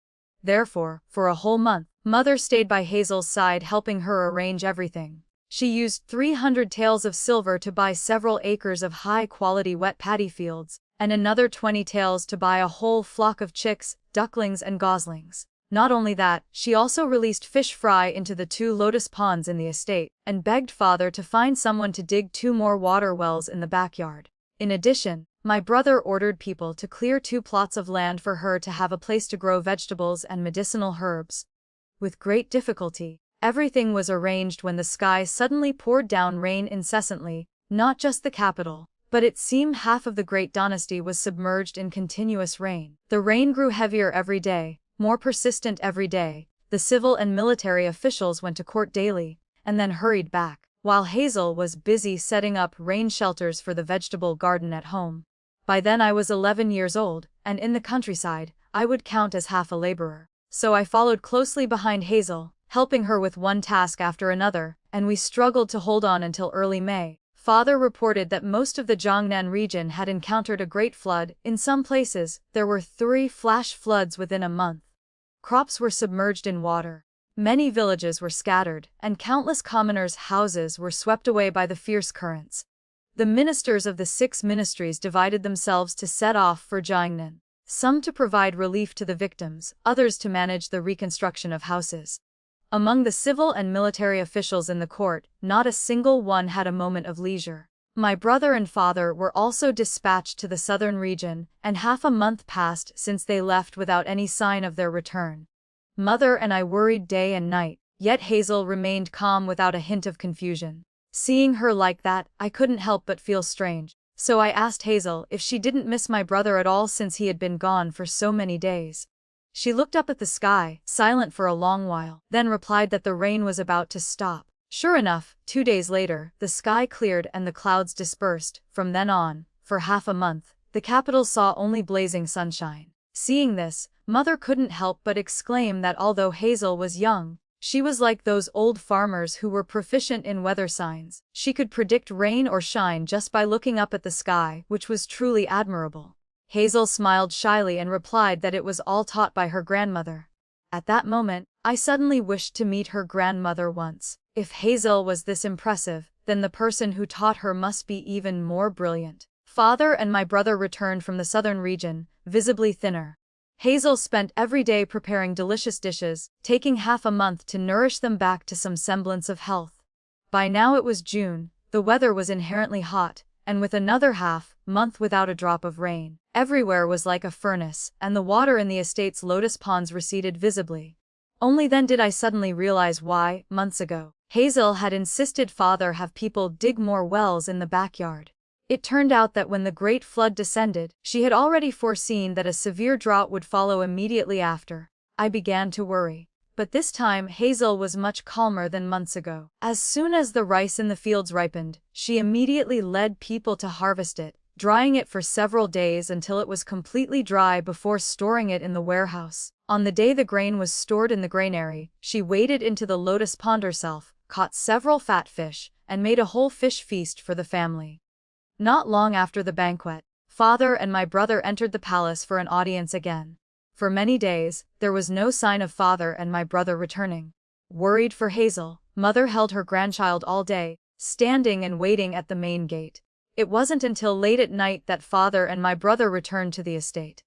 Therefore, for a whole month, mother stayed by Hazel's side helping her arrange everything. She used 300 taels of silver to buy several acres of high-quality wet paddy fields, and another 20 taels to buy a whole flock of chicks, ducklings and goslings. Not only that, she also released fish fry into the 2 lotus ponds in the estate, and begged father to find someone to dig 2 more water wells in the backyard. In addition, my brother ordered people to clear 2 plots of land for her to have a place to grow vegetables and medicinal herbs. With great difficulty, everything was arranged when the sky suddenly poured down rain incessantly, not just the capital, but it seemed half of the great dynasty was submerged in continuous rain. The rain grew heavier every day, more persistent every day. The civil and military officials went to court daily, and then hurried back, while Hazel was busy setting up rain shelters for the vegetable garden at home. By then I was 11 years old, and in the countryside, I would count as half a laborer. So I followed closely behind Hazel, helping her with one task after another, and we struggled to hold on until early May. Father reported that most of the Jiangnan region had encountered a great flood. In some places, there were 3 flash floods within a month. Crops were submerged in water. Many villages were scattered, and countless commoners' houses were swept away by the fierce currents. The ministers of the 6 ministries divided themselves to set off for Jiangnan, some to provide relief to the victims, others to manage the reconstruction of houses. Among the civil and military officials in the court, not a single one had a moment of leisure. My brother and father were also dispatched to the southern region, and half a month passed since they left without any sign of their return. Mother and I worried day and night, yet Hazel remained calm without a hint of confusion. Seeing her like that, I couldn't help but feel strange, so I asked Hazel if she didn't miss my brother at all since he had been gone for so many days. She looked up at the sky, silent for a long while, then replied that the rain was about to stop. Sure enough, 2 days later, the sky cleared and the clouds dispersed. From then on, for half a month, the capital saw only blazing sunshine. Seeing this, Mother couldn't help but exclaim that although Hazel was young, she was like those old farmers who were proficient in weather signs. She could predict rain or shine just by looking up at the sky, which was truly admirable. Hazel smiled shyly and replied that it was all taught by her grandmother. At that moment, I suddenly wished to meet her grandmother once. If Hazel was this impressive, then the person who taught her must be even more brilliant. Father and my brother returned from the southern region, visibly thinner. Hazel spent every day preparing delicious dishes, taking half a month to nourish them back to some semblance of health. By now it was June, the weather was inherently hot, and with another half-month without a drop of rain, everywhere was like a furnace, and the water in the estate's lotus ponds receded visibly. Only then did I suddenly realize why, months ago, Hazel had insisted father have people dig more wells in the backyard. It turned out that when the great flood descended, she had already foreseen that a severe drought would follow immediately after. I began to worry. But this time Hazel was much calmer than months ago. As soon as the rice in the fields ripened, she immediately led people to harvest it, drying it for several days until it was completely dry before storing it in the warehouse. On the day the grain was stored in the granary, she waded into the lotus pond herself, caught several fat fish, and made a whole fish feast for the family. Not long after the banquet, father and my brother entered the palace for an audience again. For many days, there was no sign of father and my brother returning. Worried for Hazel, mother held her grandchild all day, standing and waiting at the main gate. It wasn't until late at night that father and my brother returned to the estate.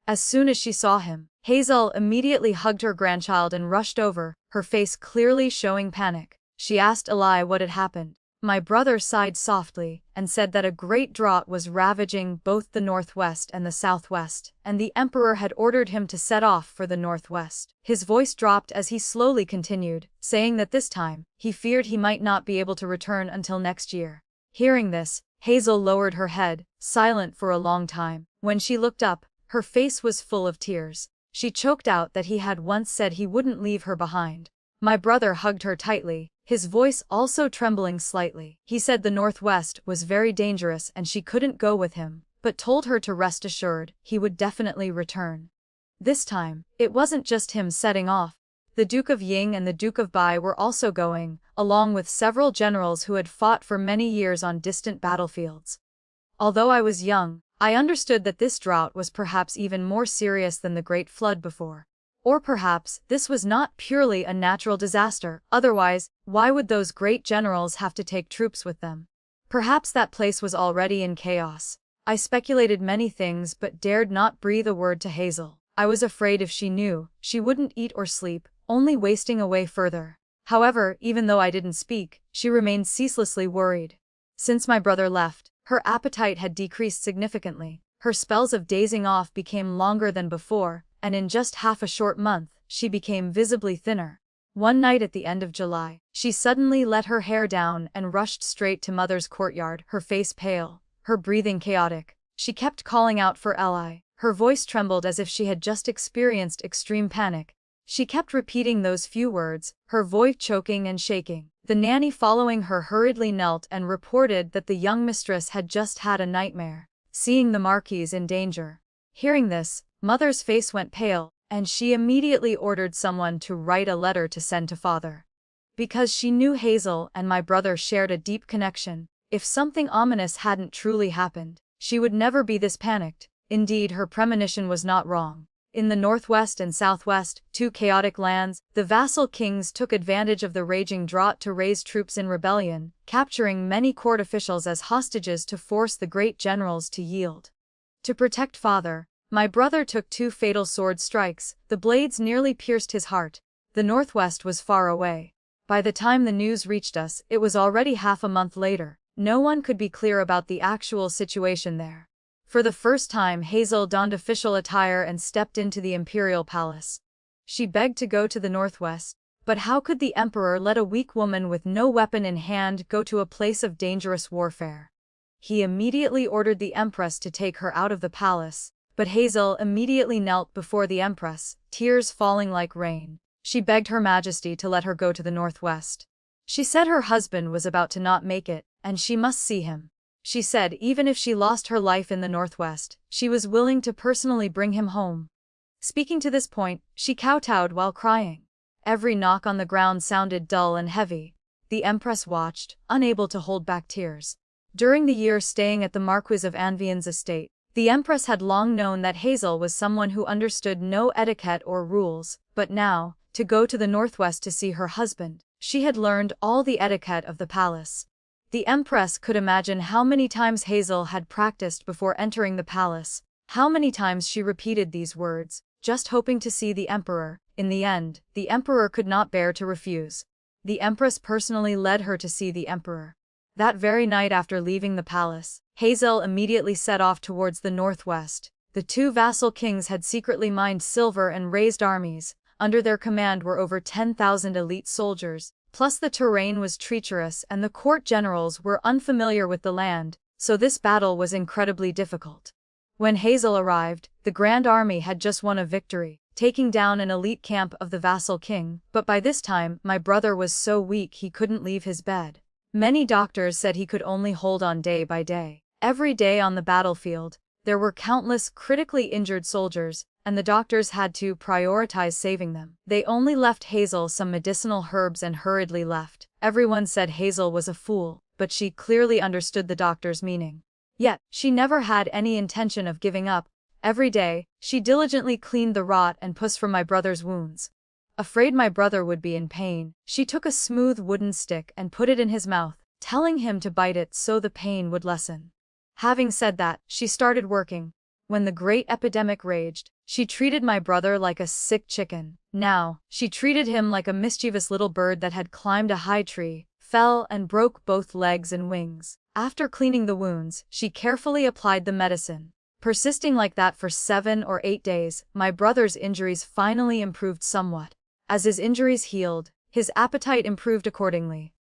As soon as she saw him, Hazel immediately hugged her grandchild and rushed over, her face clearly showing panic. She asked Eli what had happened. My brother sighed softly and said that a great drought was ravaging both the northwest and the southwest, and the emperor had ordered him to set off for the northwest. His voice dropped as he slowly continued, saying that this time, he feared he might not be able to return until next year. Hearing this, Hazel lowered her head, silent for a long time. When she looked up, her face was full of tears. She choked out that he had once said he wouldn't leave her behind. My brother hugged her tightly, his voice also trembling slightly. He said the northwest was very dangerous and she couldn't go with him, but told her to rest assured he would definitely return. This time, it wasn't just him setting off. The Duke of Ying and the Duke of Bai were also going, along with several generals who had fought for many years on distant battlefields. Although I was young, I understood that this drought was perhaps even more serious than the Great Flood before. Or perhaps this was not purely a natural disaster, otherwise, why would those great generals have to take troops with them? Perhaps that place was already in chaos. I speculated many things but dared not breathe a word to Hazel. I was afraid if she knew, she wouldn't eat or sleep, only wasting away further. However, even though I didn't speak, she remained ceaselessly worried. Since my brother left, her appetite had decreased significantly. Her spells of dazing off became longer than before, and in just half a short month, she became visibly thinner. One night at the end of July, she suddenly let her hair down and rushed straight to Mother's courtyard, her face pale, her breathing chaotic. She kept calling out for Eli. Her voice trembled as if she had just experienced extreme panic. She kept repeating those few words, her voice choking and shaking. The nanny following her hurriedly knelt and reported that the young mistress had just had a nightmare, seeing the Marquise in danger. Hearing this, Mother's face went pale, and she immediately ordered someone to write a letter to send to Father. Because she knew Hazel and my brother shared a deep connection, if something ominous hadn't truly happened, she would never be this panicked. Indeed, her premonition was not wrong. In the northwest and southwest, two chaotic lands, the vassal kings took advantage of the raging drought to raise troops in rebellion, capturing many court officials as hostages to force the great generals to yield. To protect Father, my brother took two fatal sword strikes. The blades nearly pierced his heart. The northwest was far away. By the time the news reached us, it was already half a month later. No one could be clear about the actual situation there. For the first time, Hazel donned official attire and stepped into the imperial palace. She begged to go to the northwest, but how could the emperor let a weak woman with no weapon in hand go to a place of dangerous warfare? He immediately ordered the empress to take her out of the palace, but Hazel immediately knelt before the empress, tears falling like rain. She begged Her Majesty to let her go to the northwest. She said her husband was about to not make it, and she must see him. She said even if she lost her life in the northwest, she was willing to personally bring him home. Speaking to this point, she kowtowed while crying. Every knock on the ground sounded dull and heavy. The empress watched, unable to hold back tears. During the year staying at the Marquis of Anvian's estate, the empress had long known that Hazel was someone who understood no etiquette or rules, but now, to go to the northwest to see her husband, she had learned all the etiquette of the palace. The empress could imagine how many times Hazel had practiced before entering the palace, how many times she repeated these words, just hoping to see the emperor. In the end, the emperor could not bear to refuse. The empress personally led her to see the emperor. That very night after leaving the palace, Hazel immediately set off towards the northwest. The two vassal kings had secretly mined silver and raised armies. Under their command were over 10,000 elite soldiers. Plus the terrain was treacherous and the court generals were unfamiliar with the land, so this battle was incredibly difficult. When Hazel arrived, the Grand Army had just won a victory, taking down an elite camp of the vassal king, but by this time, my brother was so weak he couldn't leave his bed. Many doctors said he could only hold on day by day. Every day on the battlefield, there were countless critically injured soldiers, and the doctors had to prioritize saving them. They only left Hazel some medicinal herbs and hurriedly left. Everyone said Hazel was a fool, but she clearly understood the doctor's meaning. Yet, she never had any intention of giving up. Every day, she diligently cleaned the rot and pus from my brother's wounds. Afraid my brother would be in pain, she took a smooth wooden stick and put it in his mouth, telling him to bite it so the pain would lessen. Having said that, she started working. When the great epidemic raged, she treated my brother like a sick chicken. Now, she treated him like a mischievous little bird that had climbed a high tree, fell and broke both legs and wings. After cleaning the wounds, she carefully applied the medicine. Persisting like that for 7 or 8 days, my brother's injuries finally improved somewhat. As his injuries healed, his appetite improved accordingly.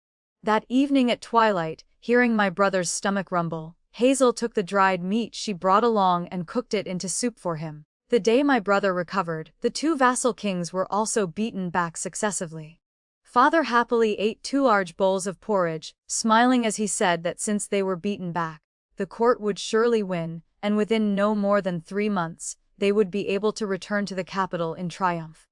That evening at twilight, hearing my brother's stomach rumble, Hazel took the dried meat she brought along and cooked it into soup for him. The day my brother recovered, the two vassal kings were also beaten back successively. Father happily ate 2 large bowls of porridge, smiling as he said that since they were beaten back, the court would surely win, and within no more than 3 months, they would be able to return to the capital in triumph.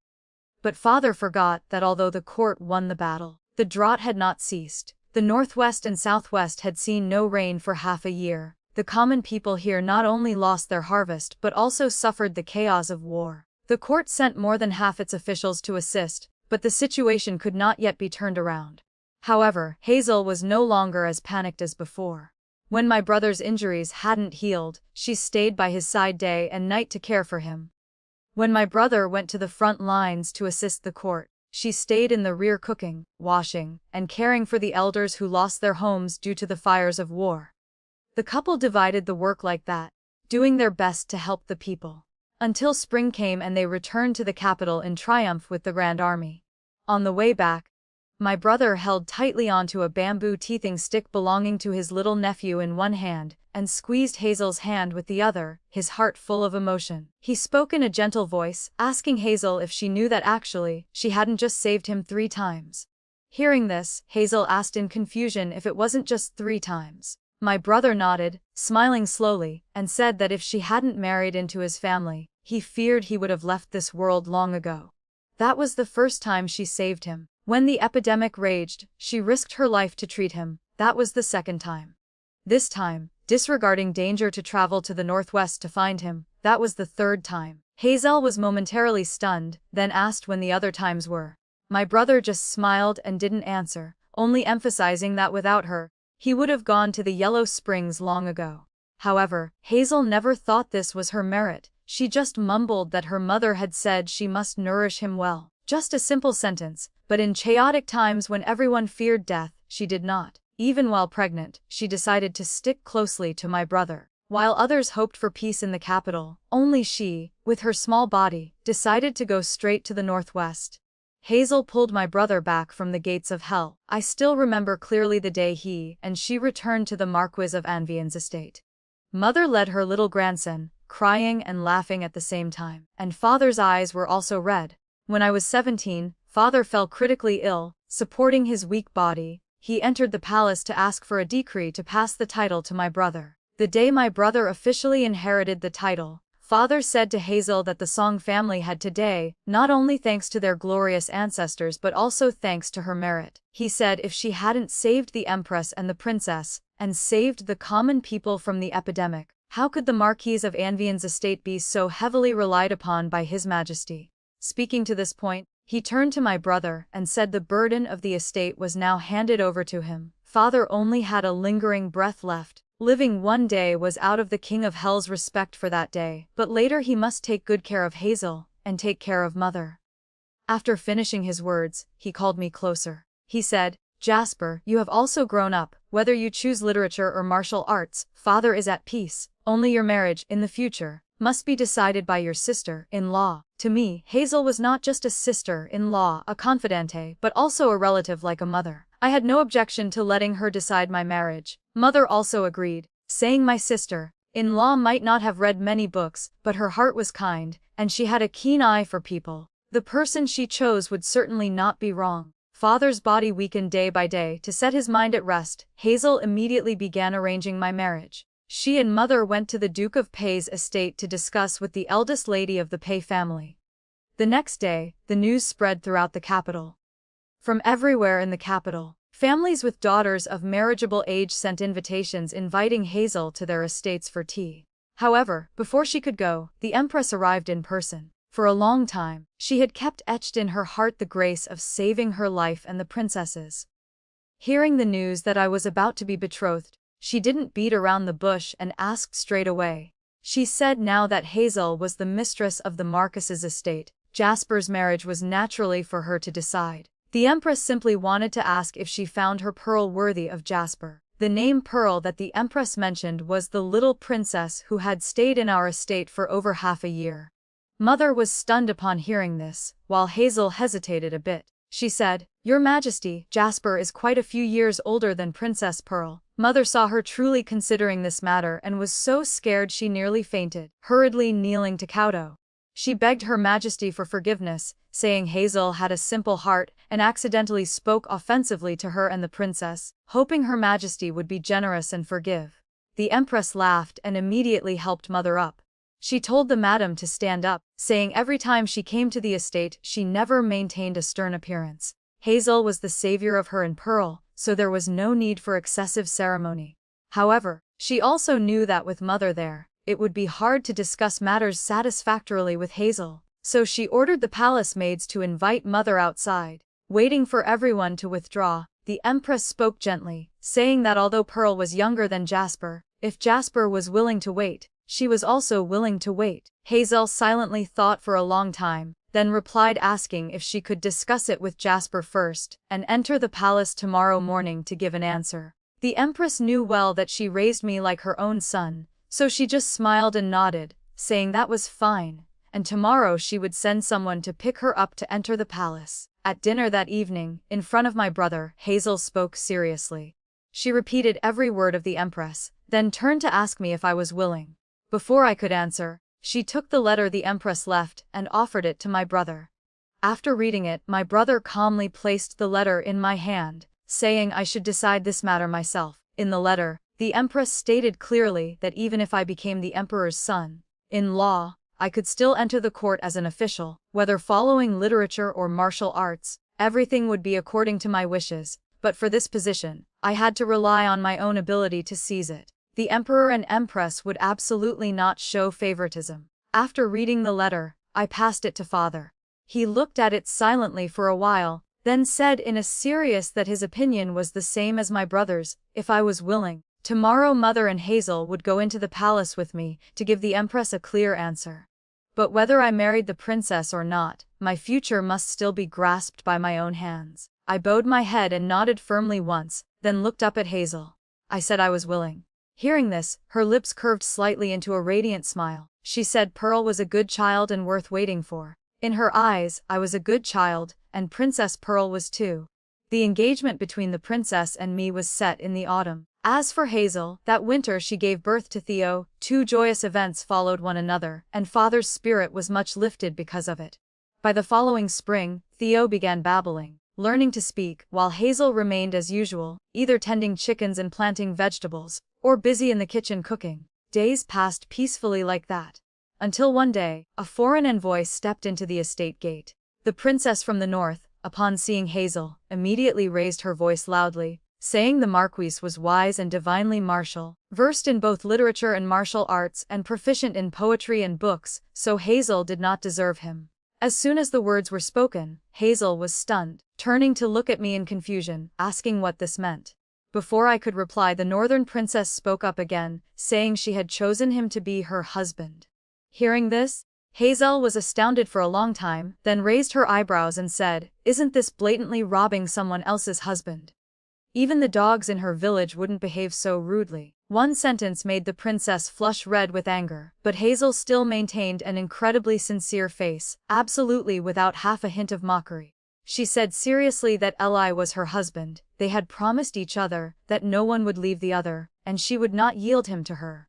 But Father forgot that although the court won the battle, the drought had not ceased. The northwest and southwest had seen no rain for half a year. The common people here not only lost their harvest but also suffered the chaos of war. The court sent more than half its officials to assist, but the situation could not yet be turned around. However, Hazel was no longer as panicked as before. When my brother's injuries hadn't healed, she stayed by his side day and night to care for him. When my brother went to the front lines to assist the court, she stayed in the rear cooking, washing, and caring for the elders who lost their homes due to the fires of war. The couple divided the work like that, doing their best to help the people. Until spring came and they returned to the capital in triumph with the Grand Army. On the way back, my brother held tightly onto a bamboo teething stick belonging to his little nephew in one hand, and squeezed Hazel's hand with the other, his heart full of emotion. He spoke in a gentle voice, asking Hazel if she knew that actually, she hadn't just saved him 3 times. Hearing this, Hazel asked in confusion if it wasn't just 3 times. My brother nodded, smiling slowly, and said that if she hadn't married into his family, he feared he would have left this world long ago. That was the first time she saved him. When the epidemic raged, she risked her life to treat him. That was the second time. This time, disregarding danger to travel to the northwest to find him, that was the third time. Hazel was momentarily stunned, then asked when the other times were. My brother just smiled and didn't answer, only emphasizing that without her, he would have gone to the Yellow Springs long ago. However, Hazel never thought this was her merit. She just mumbled that her mother had said she must nourish him well. Just a simple sentence, but in chaotic times when everyone feared death, she did not. Even while pregnant, she decided to stick closely to my brother. While others hoped for peace in the capital, only she, with her small body, decided to go straight to the northwest. Hazel pulled my brother back from the gates of hell. I still remember clearly the day he and she returned to the Marquis of Anvian's estate. Mother led her little grandson, crying and laughing at the same time, and father's eyes were also red. When I was 17, father fell critically ill, supporting his weak body. He entered the palace to ask for a decree to pass the title to my brother. The day my brother officially inherited the title, father said to Hazel that the Song family had today, not only thanks to their glorious ancestors but also thanks to her merit. He said if she hadn't saved the Empress and the Princess, and saved the common people from the epidemic, how could the Marquis of Anvian's estate be so heavily relied upon by His Majesty? Speaking to this point, he turned to my brother and said the burden of the estate was now handed over to him. Father only had a lingering breath left. Living one day was out of the King of Hell's respect for that day, but later he must take good care of Hazel, and take care of Mother. After finishing his words, he called me closer. He said, "Jasper, you have also grown up. Whether you choose literature or martial arts, Father is at peace. Only your marriage, in the future, must be decided by your sister-in-law." To me, Hazel was not just a sister-in-law, a confidante, but also a relative like a mother. I had no objection to letting her decide my marriage. Mother also agreed, saying my sister-in-law might not have read many books, but her heart was kind, and she had a keen eye for people. The person she chose would certainly not be wrong. Father's body weakened day by day. To set his mind at rest, Hazel immediately began arranging my marriage. She and Mother went to the Duke of Pei's estate to discuss with the eldest lady of the Pei family. The next day, the news spread throughout the capital. From everywhere in the capital, families with daughters of marriageable age sent invitations inviting Hazel to their estates for tea. However, before she could go, the Empress arrived in person. For a long time, she had kept etched in her heart the grace of saving her life and the princess's. Hearing the news that I was about to be betrothed, she didn't beat around the bush and asked straight away. She said now that Hazel was the mistress of the Marquis's estate, Jasper's marriage was naturally for her to decide. The Empress simply wanted to ask if she found her Pearl worthy of Jasper. The name Pearl that the Empress mentioned was the little princess who had stayed in our estate for over half a year. Mother was stunned upon hearing this, while Hazel hesitated a bit. She said, "Your Majesty, Jasper is quite a few years older than Princess Pearl." Mother saw her truly considering this matter and was so scared she nearly fainted, hurriedly kneeling to kowtow. She begged Her Majesty for forgiveness, saying Hazel had a simple heart and accidentally spoke offensively to her and the princess, hoping Her Majesty would be generous and forgive. The Empress laughed and immediately helped Mother up. She told the madam to stand up, saying every time she came to the estate she never maintained a stern appearance. Hazel was the savior of her and Pearl, so there was no need for excessive ceremony. However, she also knew that with Mother there, it would be hard to discuss matters satisfactorily with Hazel, so she ordered the palace maids to invite Mother outside. Waiting for everyone to withdraw, the Empress spoke gently, saying that although Pearl was younger than Jasper, if Jasper was willing to wait, she was also willing to wait. Hazel silently thought for a long time, then replied asking if she could discuss it with Jasper first, and enter the palace tomorrow morning to give an answer. The Empress knew well that she raised me like her own son, so she just smiled and nodded, saying that was fine, and tomorrow she would send someone to pick her up to enter the palace. At dinner that evening, in front of my brother, Hazel spoke seriously. She repeated every word of the Empress, then turned to ask me if I was willing. Before I could answer, she took the letter the Empress left and offered it to my brother. After reading it, my brother calmly placed the letter in my hand, saying I should decide this matter myself. In the letter, the Empress stated clearly that even if I became the Emperor's son, in law, I could still enter the court as an official, whether following literature or martial arts, everything would be according to my wishes, but for this position, I had to rely on my own ability to seize it. The Emperor and Empress would absolutely not show favoritism. After reading the letter, I passed it to father. He looked at it silently for a while, then said in a serious that his opinion was the same as my brother's, if I was willing. Tomorrow mother and Hazel would go into the palace with me to give the Empress a clear answer. But whether I married the princess or not, my future must still be grasped by my own hands. I bowed my head and nodded firmly once, then looked up at Hazel. I said I was willing. Hearing this, her lips curved slightly into a radiant smile. She said Pearl was a good child and worth waiting for. In her eyes, I was a good child, and Princess Pearl was too. The engagement between the princess and me was set in the autumn. As for Hazel, that winter she gave birth to Theo. 2 joyous events followed one another, and father's spirit was much lifted because of it. By the following spring, Theo began babbling, learning to speak, while Hazel remained as usual, either tending chickens and planting vegetables, or busy in the kitchen cooking. Days passed peacefully like that. Until one day, a foreign envoy stepped into the estate gate. The princess from the north, upon seeing Hazel, immediately raised her voice loudly, saying the Marquis was wise and divinely martial, versed in both literature and martial arts and proficient in poetry and books, so Hazel did not deserve him. As soon as the words were spoken, Hazel was stunned, turning to look at me in confusion, asking what this meant. Before I could reply, the northern princess spoke up again, saying she had chosen him to be her husband. Hearing this, Hazel was astounded for a long time, then raised her eyebrows and said, "Isn't this blatantly robbing someone else's husband? Even the dogs in her village wouldn't behave so rudely." One sentence made the princess flush red with anger, but Hazel still maintained an incredibly sincere face, absolutely without half a hint of mockery. She said seriously that Eli was her husband, they had promised each other that no one would leave the other, and she would not yield him to her.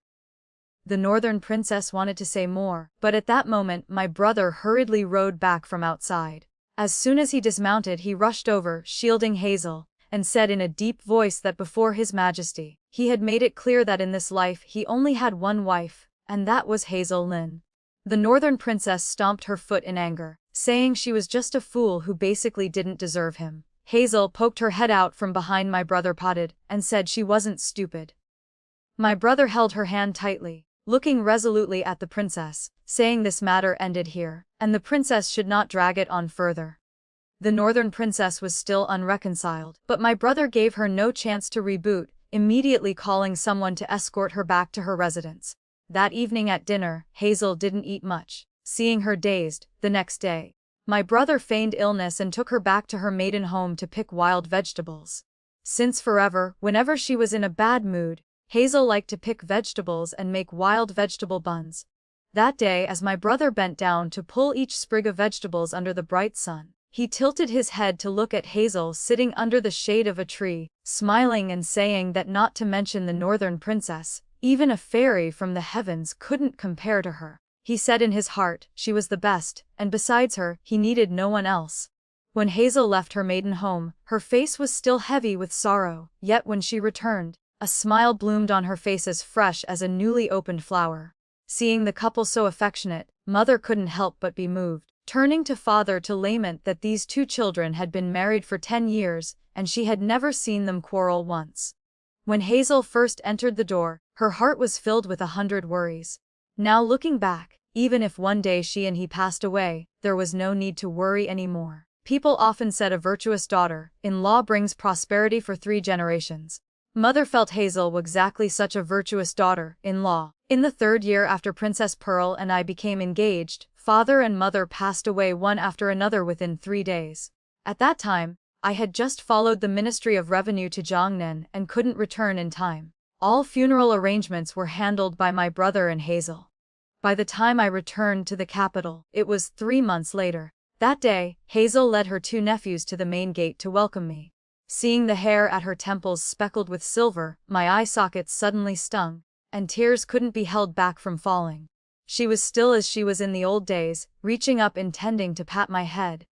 The northern princess wanted to say more, but at that moment my brother hurriedly rode back from outside. As soon as he dismounted, he rushed over, shielding Hazel, and said in a deep voice that before His Majesty, he had made it clear that in this life he only had one wife, and that was Hazel Lynn. The northern princess stomped her foot in anger, saying she was just a fool who basically didn't deserve him. Hazel poked her head out from behind my brother Potted, and said she wasn't stupid. My brother held her hand tightly, looking resolutely at the princess, saying this matter ended here, and the princess should not drag it on further. The northern princess was still unreconciled, but my brother gave her no chance to reboot, immediately calling someone to escort her back to her residence. That evening at dinner, Hazel didn't eat much, seeing her dazed. The next day, my brother feigned illness and took her back to her maiden home to pick wild vegetables. Since forever, whenever she was in a bad mood, Hazel liked to pick vegetables and make wild vegetable buns. That day, as my brother bent down to pull each sprig of vegetables under the bright sun, he tilted his head to look at Hazel sitting under the shade of a tree, smiling and saying that not to mention the northern princess, even a fairy from the heavens couldn't compare to her. He said in his heart, she was the best, and besides her, he needed no one else. When Hazel left her maiden home, her face was still heavy with sorrow, yet when she returned, a smile bloomed on her face as fresh as a newly opened flower. Seeing the couple so affectionate, mother couldn't help but be moved, turning to father to lament that these two children had been married for 10 years, and she had never seen them quarrel once. When Hazel first entered the door, her heart was filled with 100 worries. Now looking back, even if one day she and he passed away, there was no need to worry anymore. People often said a virtuous daughter-in-law brings prosperity for 3 generations. Mother felt Hazel was exactly such a virtuous daughter-in-law. In the 3rd year after Princess Pearl and I became engaged, father and mother passed away one after another within 3 days. At that time, I had just followed the Ministry of Revenue to Jiangnan and couldn't return in time. All funeral arrangements were handled by my brother and Hazel. By the time I returned to the capital, it was 3 months later. That day, Hazel led her 2 nephews to the main gate to welcome me. Seeing the hair at her temples speckled with silver, my eye sockets suddenly stung, and tears couldn't be held back from falling. She was still as she was in the old days, reaching up intending to pat my head.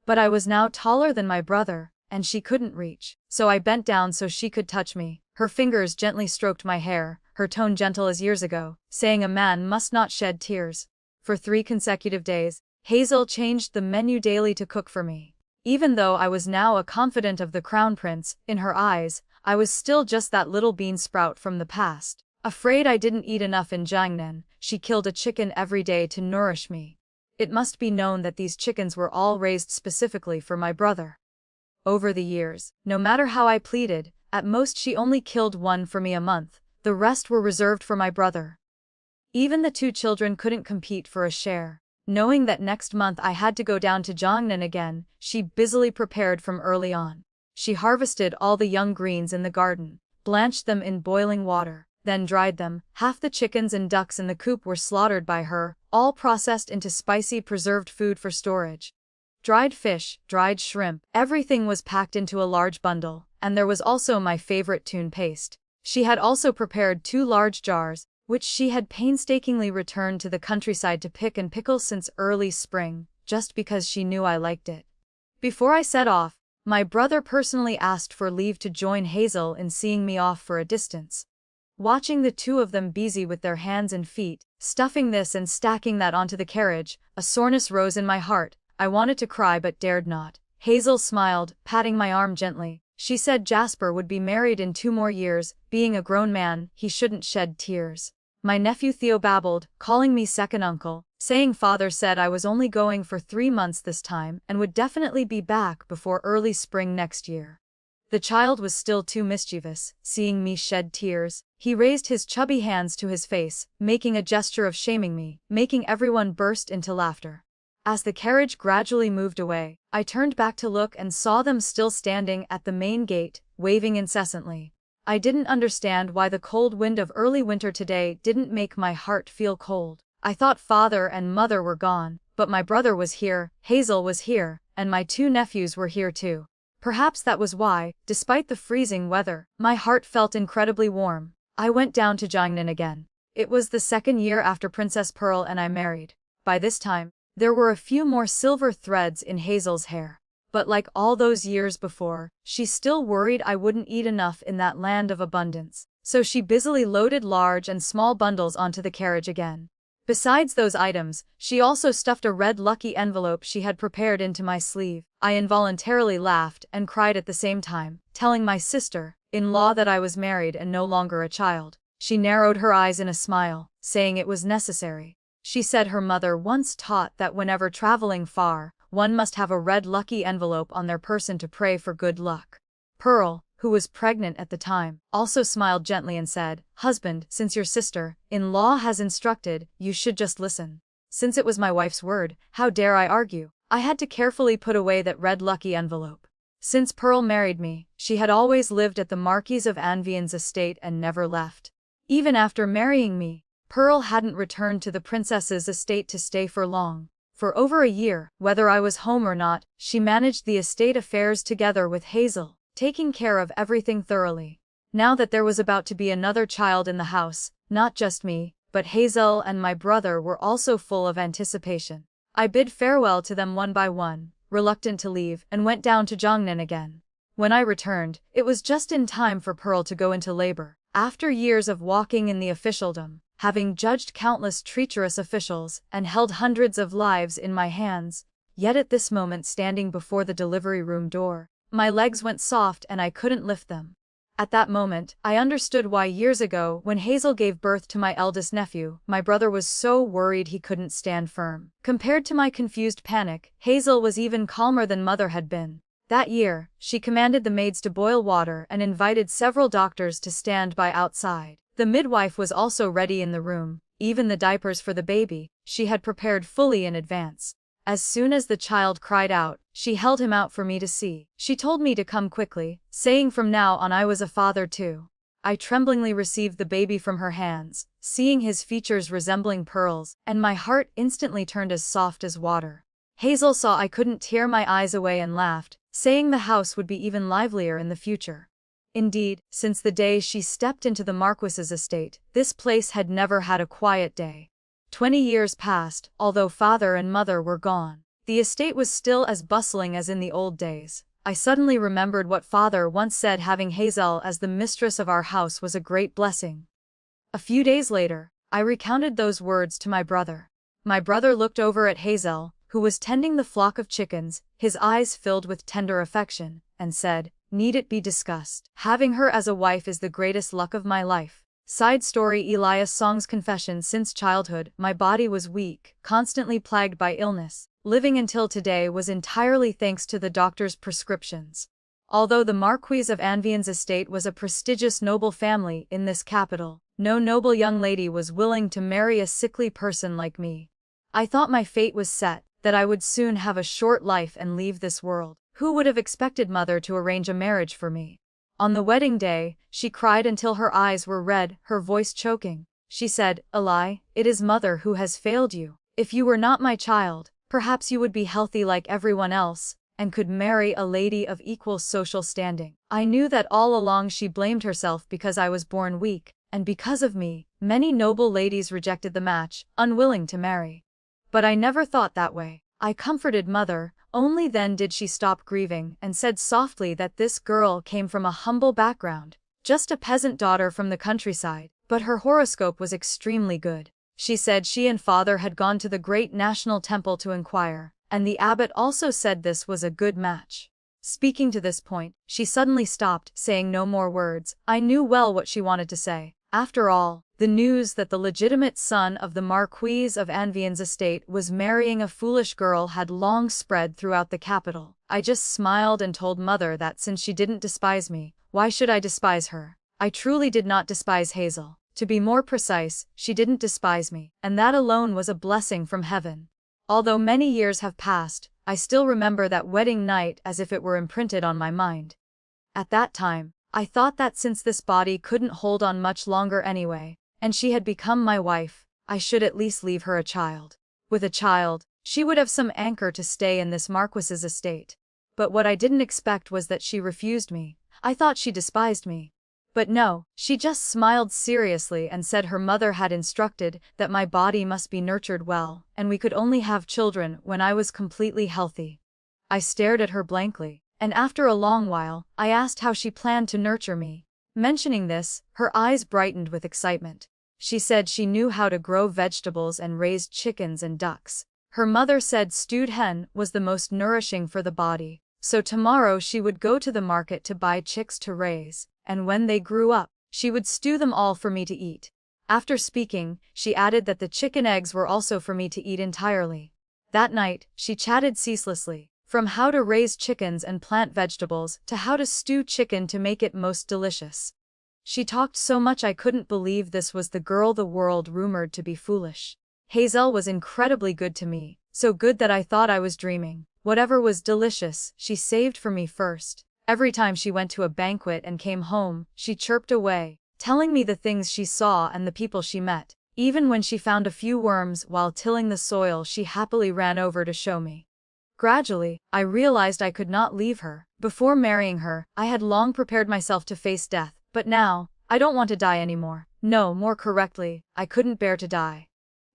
But I was now taller than my brother, and she couldn't reach, so I bent down so she could touch me. Her fingers gently stroked my hair, her tone gentle as years ago, saying a man must not shed tears. For 3 consecutive days, Hazel changed the menu daily to cook for me. Even though I was now a confidant of the crown prince, in her eyes, I was still just that little bean sprout from the past. Afraid I didn't eat enough in Jiangnan, she killed a chicken every day to nourish me. It must be known that these chickens were all raised specifically for my brother. Over the years, no matter how I pleaded, at most she only killed 1 for me a month, the rest were reserved for my brother. Even the 2 children couldn't compete for a share. Knowing that next month I had to go down to Jiangnan again, she busily prepared from early on. She harvested all the young greens in the garden, blanched them in boiling water, then dried them. Half the chickens and ducks in the coop were slaughtered by her, all processed into spicy preserved food for storage. Dried fish, dried shrimp, everything was packed into a large bundle, and there was also my favorite tune paste. She had also prepared 2 large jars, which she had painstakingly returned to the countryside to pick and pickle since early spring, just because she knew I liked it. Before I set off, my brother personally asked for leave to join Hazel in seeing me off for a distance. Watching the 2 of them busy with their hands and feet, stuffing this and stacking that onto the carriage, a soreness rose in my heart. I wanted to cry but dared not. Hazel smiled, patting my arm gently. She said Jasper would be married in 2 more years, being a grown man, he shouldn't shed tears. My nephew Theo babbled, calling me second uncle, saying father said I was only going for 3 months this time and would definitely be back before early spring next year. The child was still too mischievous, seeing me shed tears. He raised his chubby hands to his face, making a gesture of shaming me, making everyone burst into laughter. As the carriage gradually moved away, I turned back to look and saw them still standing at the main gate, waving incessantly. I didn't understand why the cold wind of early winter today didn't make my heart feel cold. I thought father and mother were gone, but my brother was here, Hazel was here, and my 2 nephews were here too. Perhaps that was why, despite the freezing weather, my heart felt incredibly warm. I went down to Jiangnan again. It was the 2nd year after Princess Pearl and I married. By this time, there were a few more silver threads in Hazel's hair. But like all those years before, she still worried I wouldn't eat enough in that land of abundance. So she busily loaded large and small bundles onto the carriage again. Besides those items, she also stuffed a red lucky envelope she had prepared into my sleeve. I involuntarily laughed and cried at the same time, telling my sister-in-law that I was married and no longer a child. She narrowed her eyes in a smile, saying it was necessary. She said her mother once taught that whenever traveling far, one must have a red lucky envelope on their person to pray for good luck. Pearl, who was pregnant at the time, also smiled gently and said, "Husband, since your sister-in-law has instructed, you should just listen." Since it was my wife's word, how dare I argue? I had to carefully put away that red lucky envelope. Since Pearl married me, she had always lived at the Marquis of Anvian's estate and never left. Even after marrying me, Pearl hadn't returned to the princess's estate to stay for long. For over a year, whether I was home or not, she managed the estate affairs together with Hazel, taking care of everything thoroughly. Now that there was about to be another child in the house, not just me, but Hazel and my brother were also full of anticipation. I bid farewell to them one by one, reluctant to leave, and went down to Jiangnan again. When I returned, it was just in time for Pearl to go into labor. After years of walking in the officialdom, having judged countless treacherous officials and held hundreds of lives in my hands, yet at this moment standing before the delivery room door, my legs went soft and I couldn't lift them. At that moment, I understood why years ago, when Hazel gave birth to my eldest nephew, my brother was so worried he couldn't stand firm. Compared to my confused panic, Hazel was even calmer than mother had been. That year, she commanded the maids to boil water and invited several doctors to stand by outside. The midwife was also ready in the room, even the diapers for the baby, she had prepared fully in advance. As soon as the child cried out, she held him out for me to see. She told me to come quickly, saying from now on I was a father too. I tremblingly received the baby from her hands, seeing his features resembling pearls, and my heart instantly turned as soft as water. Hazel saw I couldn't tear my eyes away and laughed, saying the house would be even livelier in the future. Indeed, since the day she stepped into the Marquis's estate, this place had never had a quiet day. 20 years passed, although father and mother were gone. The estate was still as bustling as in the old days. I suddenly remembered what father once said: having Hazel as the mistress of our house was a great blessing. A few days later, I recounted those words to my brother. My brother looked over at Hazel, who was tending the flock of chickens, his eyes filled with tender affection, and said, "Need it be discussed? Having her as a wife is the greatest luck of my life." Side story: Elias Song's confession. Since childhood, my body was weak, constantly plagued by illness. Living until today was entirely thanks to the doctor's prescriptions. Although the Marquis of Anvian's estate was a prestigious noble family in this capital, no noble young lady was willing to marry a sickly person like me. I thought my fate was set, that I would soon have a short life and leave this world. Who would have expected mother to arrange a marriage for me? On the wedding day, she cried until her eyes were red, her voice choking. She said, "Eli, it is mother who has failed you. If you were not my child, perhaps you would be healthy like everyone else, and could marry a lady of equal social standing." I knew that all along she blamed herself because I was born weak, and because of me, many noble ladies rejected the match, unwilling to marry. But I never thought that way. I comforted mother, only then did she stop grieving, and said softly that this girl came from a humble background, just a peasant daughter from the countryside, but her horoscope was extremely good. She said she and father had gone to the great national temple to inquire, and the abbot also said this was a good match. Speaking to this point, she suddenly stopped, saying no more words. I knew well what she wanted to say. After all, the news that the legitimate son of the Marquis of Anvian's estate was marrying a foolish girl had long spread throughout the capital. I just smiled and told mother that since she didn't despise me, why should I despise her? I truly did not despise Hazel. To be more precise, she didn't despise me, and that alone was a blessing from heaven. Although many years have passed, I still remember that wedding night as if it were imprinted on my mind. At that time, I thought that since this body couldn't hold on much longer anyway, and she had become my wife, I should at least leave her a child. With a child, she would have some anchor to stay in this Marquis's estate. But what I didn't expect was that she refused me. I thought she despised me. But no, she just smiled seriously and said her mother had instructed that my body must be nurtured well, and we could only have children when I was completely healthy. I stared at her blankly, and after a long while, I asked how she planned to nurture me. Mentioning this, her eyes brightened with excitement. She said she knew how to grow vegetables and raise chickens and ducks. Her mother said stewed hen was the most nourishing for the body, so tomorrow she would go to the market to buy chicks to raise, and when they grew up, she would stew them all for me to eat. After speaking, she added that the chicken eggs were also for me to eat entirely. That night, she chatted ceaselessly, from how to raise chickens and plant vegetables to how to stew chicken to make it most delicious. She talked so much I couldn't believe this was the girl the world rumored to be foolish. Hazel was incredibly good to me, so good that I thought I was dreaming. Whatever was delicious, she saved for me first. Every time she went to a banquet and came home, she chirped away, telling me the things she saw and the people she met. Even when she found a few worms while tilling the soil, she happily ran over to show me. Gradually, I realized I could not leave her. Before marrying her, I had long prepared myself to face death, but now, I don't want to die anymore. No, more correctly, I couldn't bear to die.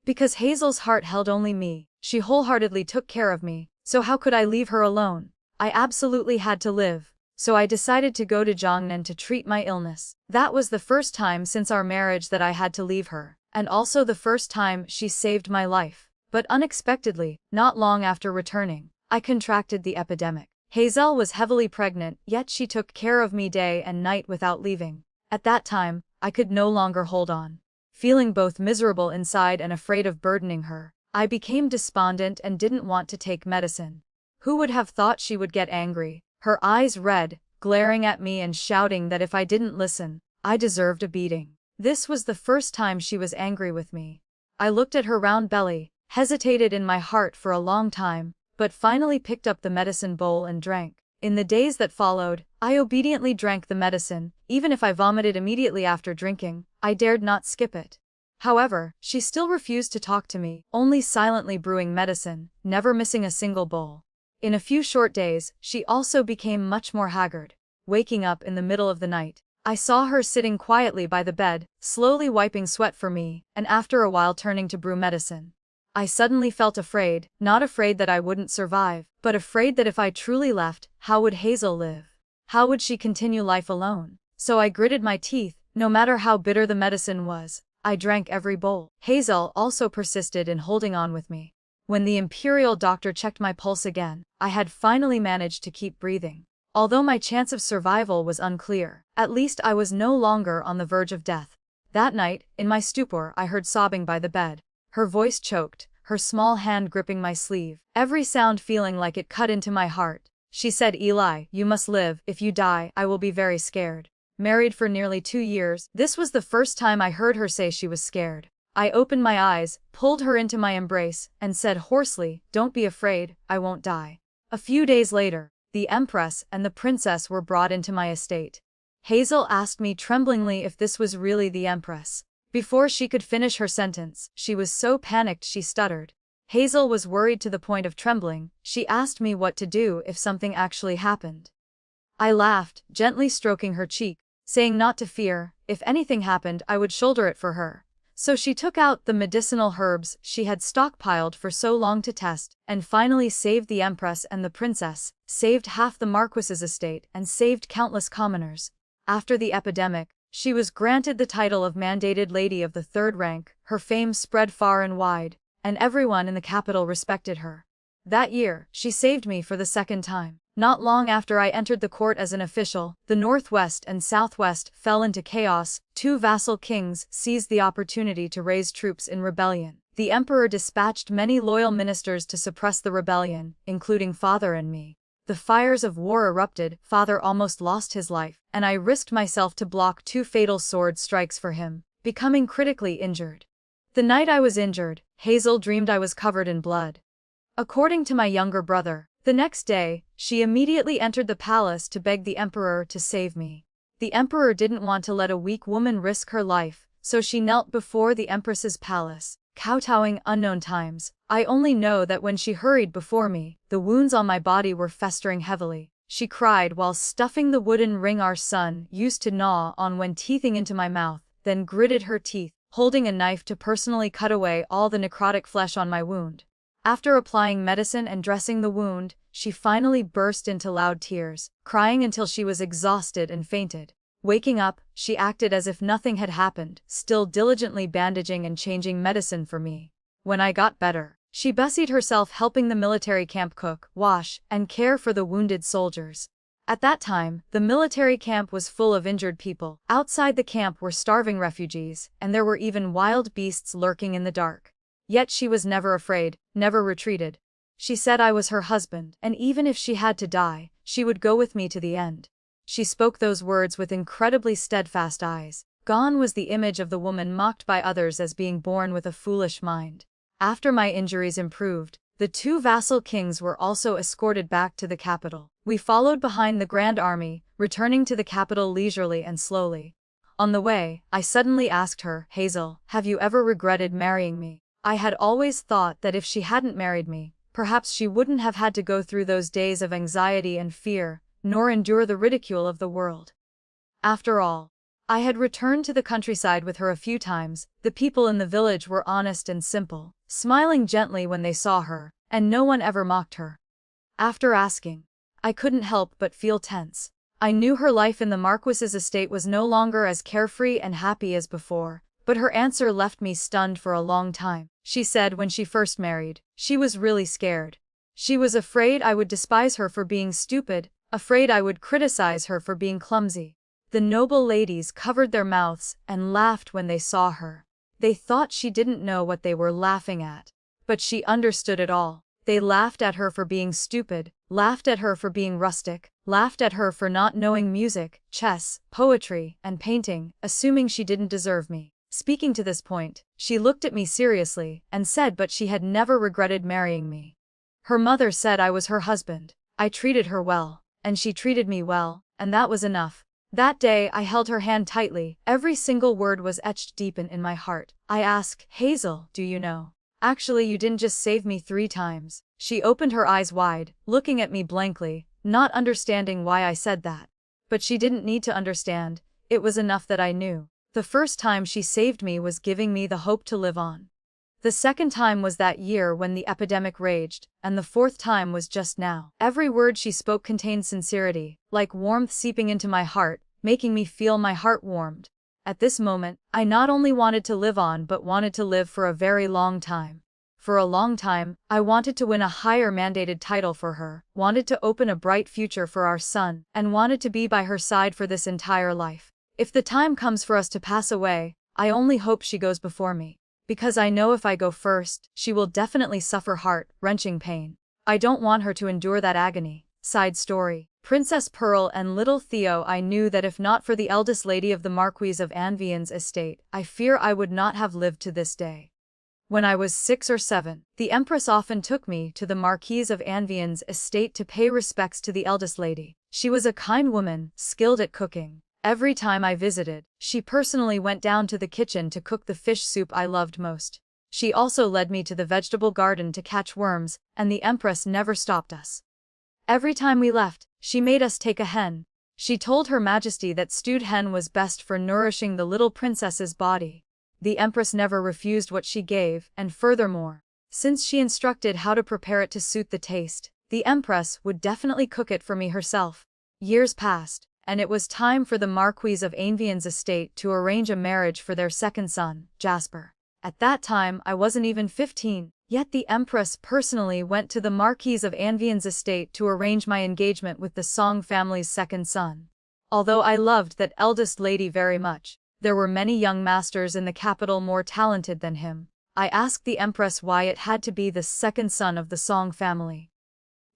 Because Hazel's heart held only me, she wholeheartedly took care of me, so how could I leave her alone? I absolutely had to live, so I decided to go to Jiangnan to treat my illness. That was the first time since our marriage that I had to leave her, and also the first time she saved my life. But unexpectedly, not long after returning, I contracted the epidemic. Hazel was heavily pregnant, yet she took care of me day and night without leaving. At that time, I could no longer hold on. Feeling both miserable inside and afraid of burdening her, I became despondent and didn't want to take medicine. Who would have thought she would get angry, her eyes red, glaring at me and shouting that if I didn't listen, I deserved a beating. This was the first time she was angry with me. I looked at her round belly, hesitated in my heart for a long time, but finally picked up the medicine bowl and drank. In the days that followed, I obediently drank the medicine. Even if I vomited immediately after drinking, I dared not skip it. However, she still refused to talk to me, only silently brewing medicine, never missing a single bowl. In a few short days, she also became much more haggard. Waking up in the middle of the night, I saw her sitting quietly by the bed, slowly wiping sweat for me, and after a while turning to brew medicine. I suddenly felt afraid, not afraid that I wouldn't survive, but afraid that if I truly left, how would Hazel live? How would she continue life alone? So I gritted my teeth. No matter how bitter the medicine was, I drank every bowl. Hazel also persisted in holding on with me. When the imperial doctor checked my pulse again, I had finally managed to keep breathing. Although my chance of survival was unclear, at least I was no longer on the verge of death. That night, in my stupor, I heard sobbing by the bed. Her voice choked, her small hand gripping my sleeve, every sound feeling like it cut into my heart. She said, "Eli, you must live. If you die, I will be very scared." Married for nearly 2 years, this was the first time I heard her say she was scared. I opened my eyes, pulled her into my embrace, and said hoarsely, "Don't be afraid, I won't die." A few days later, the Empress and the Princess were brought into my estate. Hazel asked me tremblingly if this was really the Empress. Before she could finish her sentence, she was so panicked she stuttered. Hazel was worried to the point of trembling. She asked me what to do if something actually happened. I laughed, gently stroking her cheek, saying not to fear. If anything happened, I would shoulder it for her. So she took out the medicinal herbs she had stockpiled for so long to test, and finally saved the Empress and the Princess, saved half the Marquis's estate, and saved countless commoners. After the epidemic, she was granted the title of Mandated Lady of the Third Rank. Her fame spread far and wide, and everyone in the capital respected her. That year, she saved me for the second time. Not long after I entered the court as an official, the Northwest and Southwest fell into chaos. 2 vassal kings seized the opportunity to raise troops in rebellion. The emperor dispatched many loyal ministers to suppress the rebellion, including Father and me. The fires of war erupted. Father almost lost his life, and I risked myself to block 2 fatal sword strikes for him, becoming critically injured. The night I was injured, Hazel dreamed I was covered in blood. According to my younger brother, the next day, she immediately entered the palace to beg the emperor to save me. The emperor didn't want to let a weak woman risk her life, so she knelt before the empress's palace, kowtowing unknown times. I only know that when she hurried before me, the wounds on my body were festering heavily. She cried while stuffing the wooden ring our son used to gnaw on when teething into my mouth, then gritted her teeth, holding a knife to personally cut away all the necrotic flesh on my wound. After applying medicine and dressing the wound, she finally burst into loud tears, crying until she was exhausted and fainted. Waking up, she acted as if nothing had happened, still diligently bandaging and changing medicine for me. When I got better, she busied herself helping the military camp cook, wash, and care for the wounded soldiers. At that time, the military camp was full of injured people. Outside the camp were starving refugees, and there were even wild beasts lurking in the dark. Yet she was never afraid, never retreated. She said I was her husband, and even if she had to die, she would go with me to the end. She spoke those words with incredibly steadfast eyes. Gone was the image of the woman mocked by others as being born with a foolish mind. After my injuries improved, the 2 vassal kings were also escorted back to the capital. We followed behind the grand army, returning to the capital leisurely and slowly. On the way, I suddenly asked her, "Hazel, have you ever regretted marrying me?" I had always thought that if she hadn't married me, perhaps she wouldn't have had to go through those days of anxiety and fear, nor endure the ridicule of the world. After all, I had returned to the countryside with her a few times. The people in the village were honest and simple, smiling gently when they saw her, and no one ever mocked her. After asking, I couldn't help but feel tense. I knew her life in the Marquis's estate was no longer as carefree and happy as before, but her answer left me stunned for a long time. She said when she first married, she was really scared. She was afraid I would despise her for being stupid, afraid I would criticize her for being clumsy. The noble ladies covered their mouths and laughed when they saw her. They thought she didn't know what they were laughing at. But she understood it all. They laughed at her for being stupid, laughed at her for being rustic, laughed at her for not knowing music, chess, poetry, and painting, assuming she didn't deserve me. Speaking to this point, she looked at me seriously and said but she had never regretted marrying me. Her mother said I was her husband. I treated her well, and she treated me well, and that was enough. That day I held her hand tightly, every single word was etched deep in my heart. I asked, Hazel, do you know? Actually, you didn't just save me 3 times. She opened her eyes wide, looking at me blankly, not understanding why I said that. But she didn't need to understand, it was enough that I knew. The first time she saved me was giving me the hope to live on. The second time was that year when the epidemic raged, and the fourth time was just now. Every word she spoke contained sincerity, like warmth seeping into my heart, making me feel my heart warmed. At this moment, I not only wanted to live on but wanted to live for a very long time. For a long time, I wanted to win a higher mandated title for her, wanted to open a bright future for our son, and wanted to be by her side for this entire life. If the time comes for us to pass away, I only hope she goes before me. Because I know if I go first, she will definitely suffer heart-wrenching pain. I don't want her to endure that agony. Side story. Princess Pearl and little Theo. I knew that if not for the eldest lady of the Marquise of Anvian's estate, I fear I would not have lived to this day. When I was 6 or 7, the Empress often took me to the Marquise of Anvian's estate to pay respects to the eldest lady. She was a kind woman, skilled at cooking. Every time I visited, she personally went down to the kitchen to cook the fish soup I loved most. She also led me to the vegetable garden to catch worms, and the Empress never stopped us. Every time we left, she made us take a hen. She told Her Majesty that stewed hen was best for nourishing the little princess's body. The Empress never refused what she gave, and furthermore, since she instructed how to prepare it to suit the taste, the Empress would definitely cook it for me herself. Years passed, and it was time for the Marquise of Anvian's estate to arrange a marriage for their second son, Jasper. At that time I wasn't even 15, yet the Empress personally went to the Marquise of Anvian's estate to arrange my engagement with the Song family's second son. Although I loved that eldest lady very much, there were many young masters in the capital more talented than him. I asked the Empress why it had to be the second son of the Song family.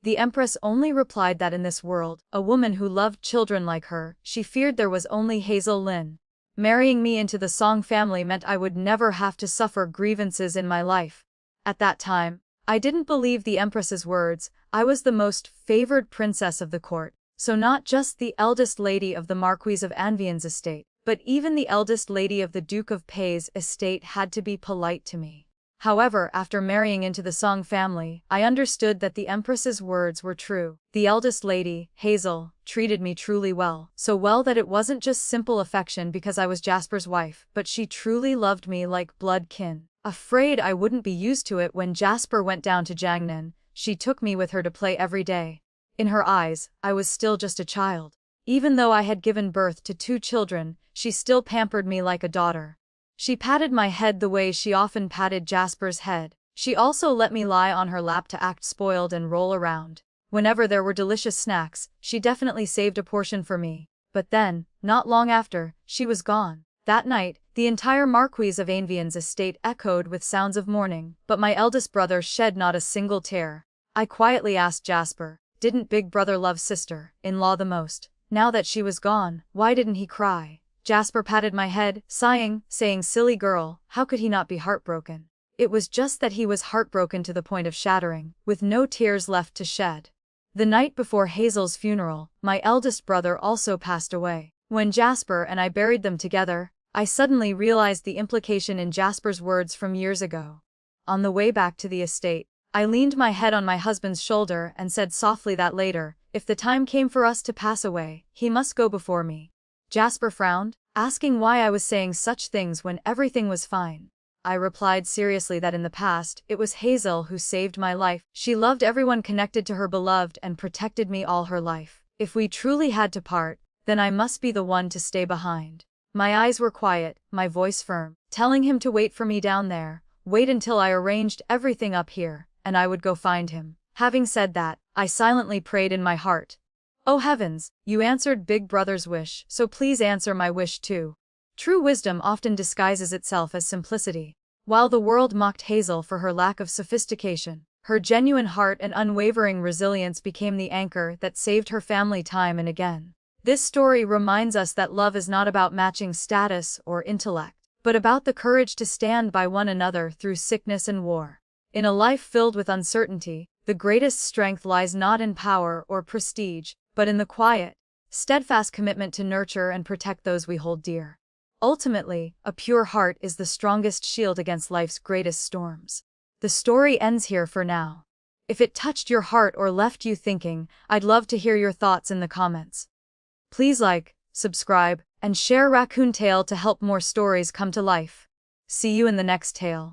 The Empress only replied that in this world, a woman who loved children like her, she feared there was only Hazel Lynn. Marrying me into the Song family meant I would never have to suffer grievances in my life. At that time, I didn't believe the Empress's words. I was the most favored princess of the court, so not just the eldest lady of the Marquise of Anvian's estate, but even the eldest lady of the Duke of Pei's estate had to be polite to me. However, after marrying into the Song family, I understood that the Empress's words were true. The eldest lady, Hazel, treated me truly well, so well that it wasn't just simple affection because I was Jasper's wife, but she truly loved me like blood kin. Afraid I wouldn't be used to it when Jasper went down to Jiangnan, she took me with her to play every day. In her eyes, I was still just a child. Even though I had given birth to 2 children, she still pampered me like a daughter. She patted my head the way she often patted Jasper's head. She also let me lie on her lap to act spoiled and roll around. Whenever there were delicious snacks, she definitely saved a portion for me. But then, not long after, she was gone. That night, the entire Marquise of Anvian's estate echoed with sounds of mourning, but my eldest brother shed not a single tear. I quietly asked Jasper, didn't big brother love sister-in-law the most? Now that she was gone, why didn't he cry? Jasper patted my head, sighing, saying, silly girl, how could he not be heartbroken? It was just that he was heartbroken to the point of shattering, with no tears left to shed. The night before Hazel's funeral, my eldest brother also passed away. When Jasper and I buried them together, I suddenly realized the implication in Jasper's words from years ago. On the way back to the estate, I leaned my head on my husband's shoulder and said softly that later, if the time came for us to pass away, he must go before me. Jasper frowned, asking why I was saying such things when everything was fine. I replied seriously that in the past, it was Hazel who saved my life. She loved everyone connected to her beloved and protected me all her life. If we truly had to part, then I must be the one to stay behind. My eyes were quiet, my voice firm, telling him to wait for me down there, wait until I arranged everything up here, and I would go find him. Having said that, I silently prayed in my heart. Oh heavens, you answered Big Brother's wish, so please answer my wish too. True wisdom often disguises itself as simplicity. While the world mocked Hazel for her lack of sophistication, Her genuine heart and unwavering resilience became the anchor that saved her family time and again. This story reminds us that love is not about matching status or intellect, but about the courage to stand by one another through sickness and war. In a life filled with uncertainty, the greatest strength lies not in power or prestige, but in the quiet, steadfast commitment to nurture and protect those we hold dear. Ultimately, a pure heart is the strongest shield against life's greatest storms. The story ends here for now. If it touched your heart or left you thinking, I'd love to hear your thoughts in the comments. Please like, subscribe, and share Raccoon Tale to help more stories come to life. See you in the next tale.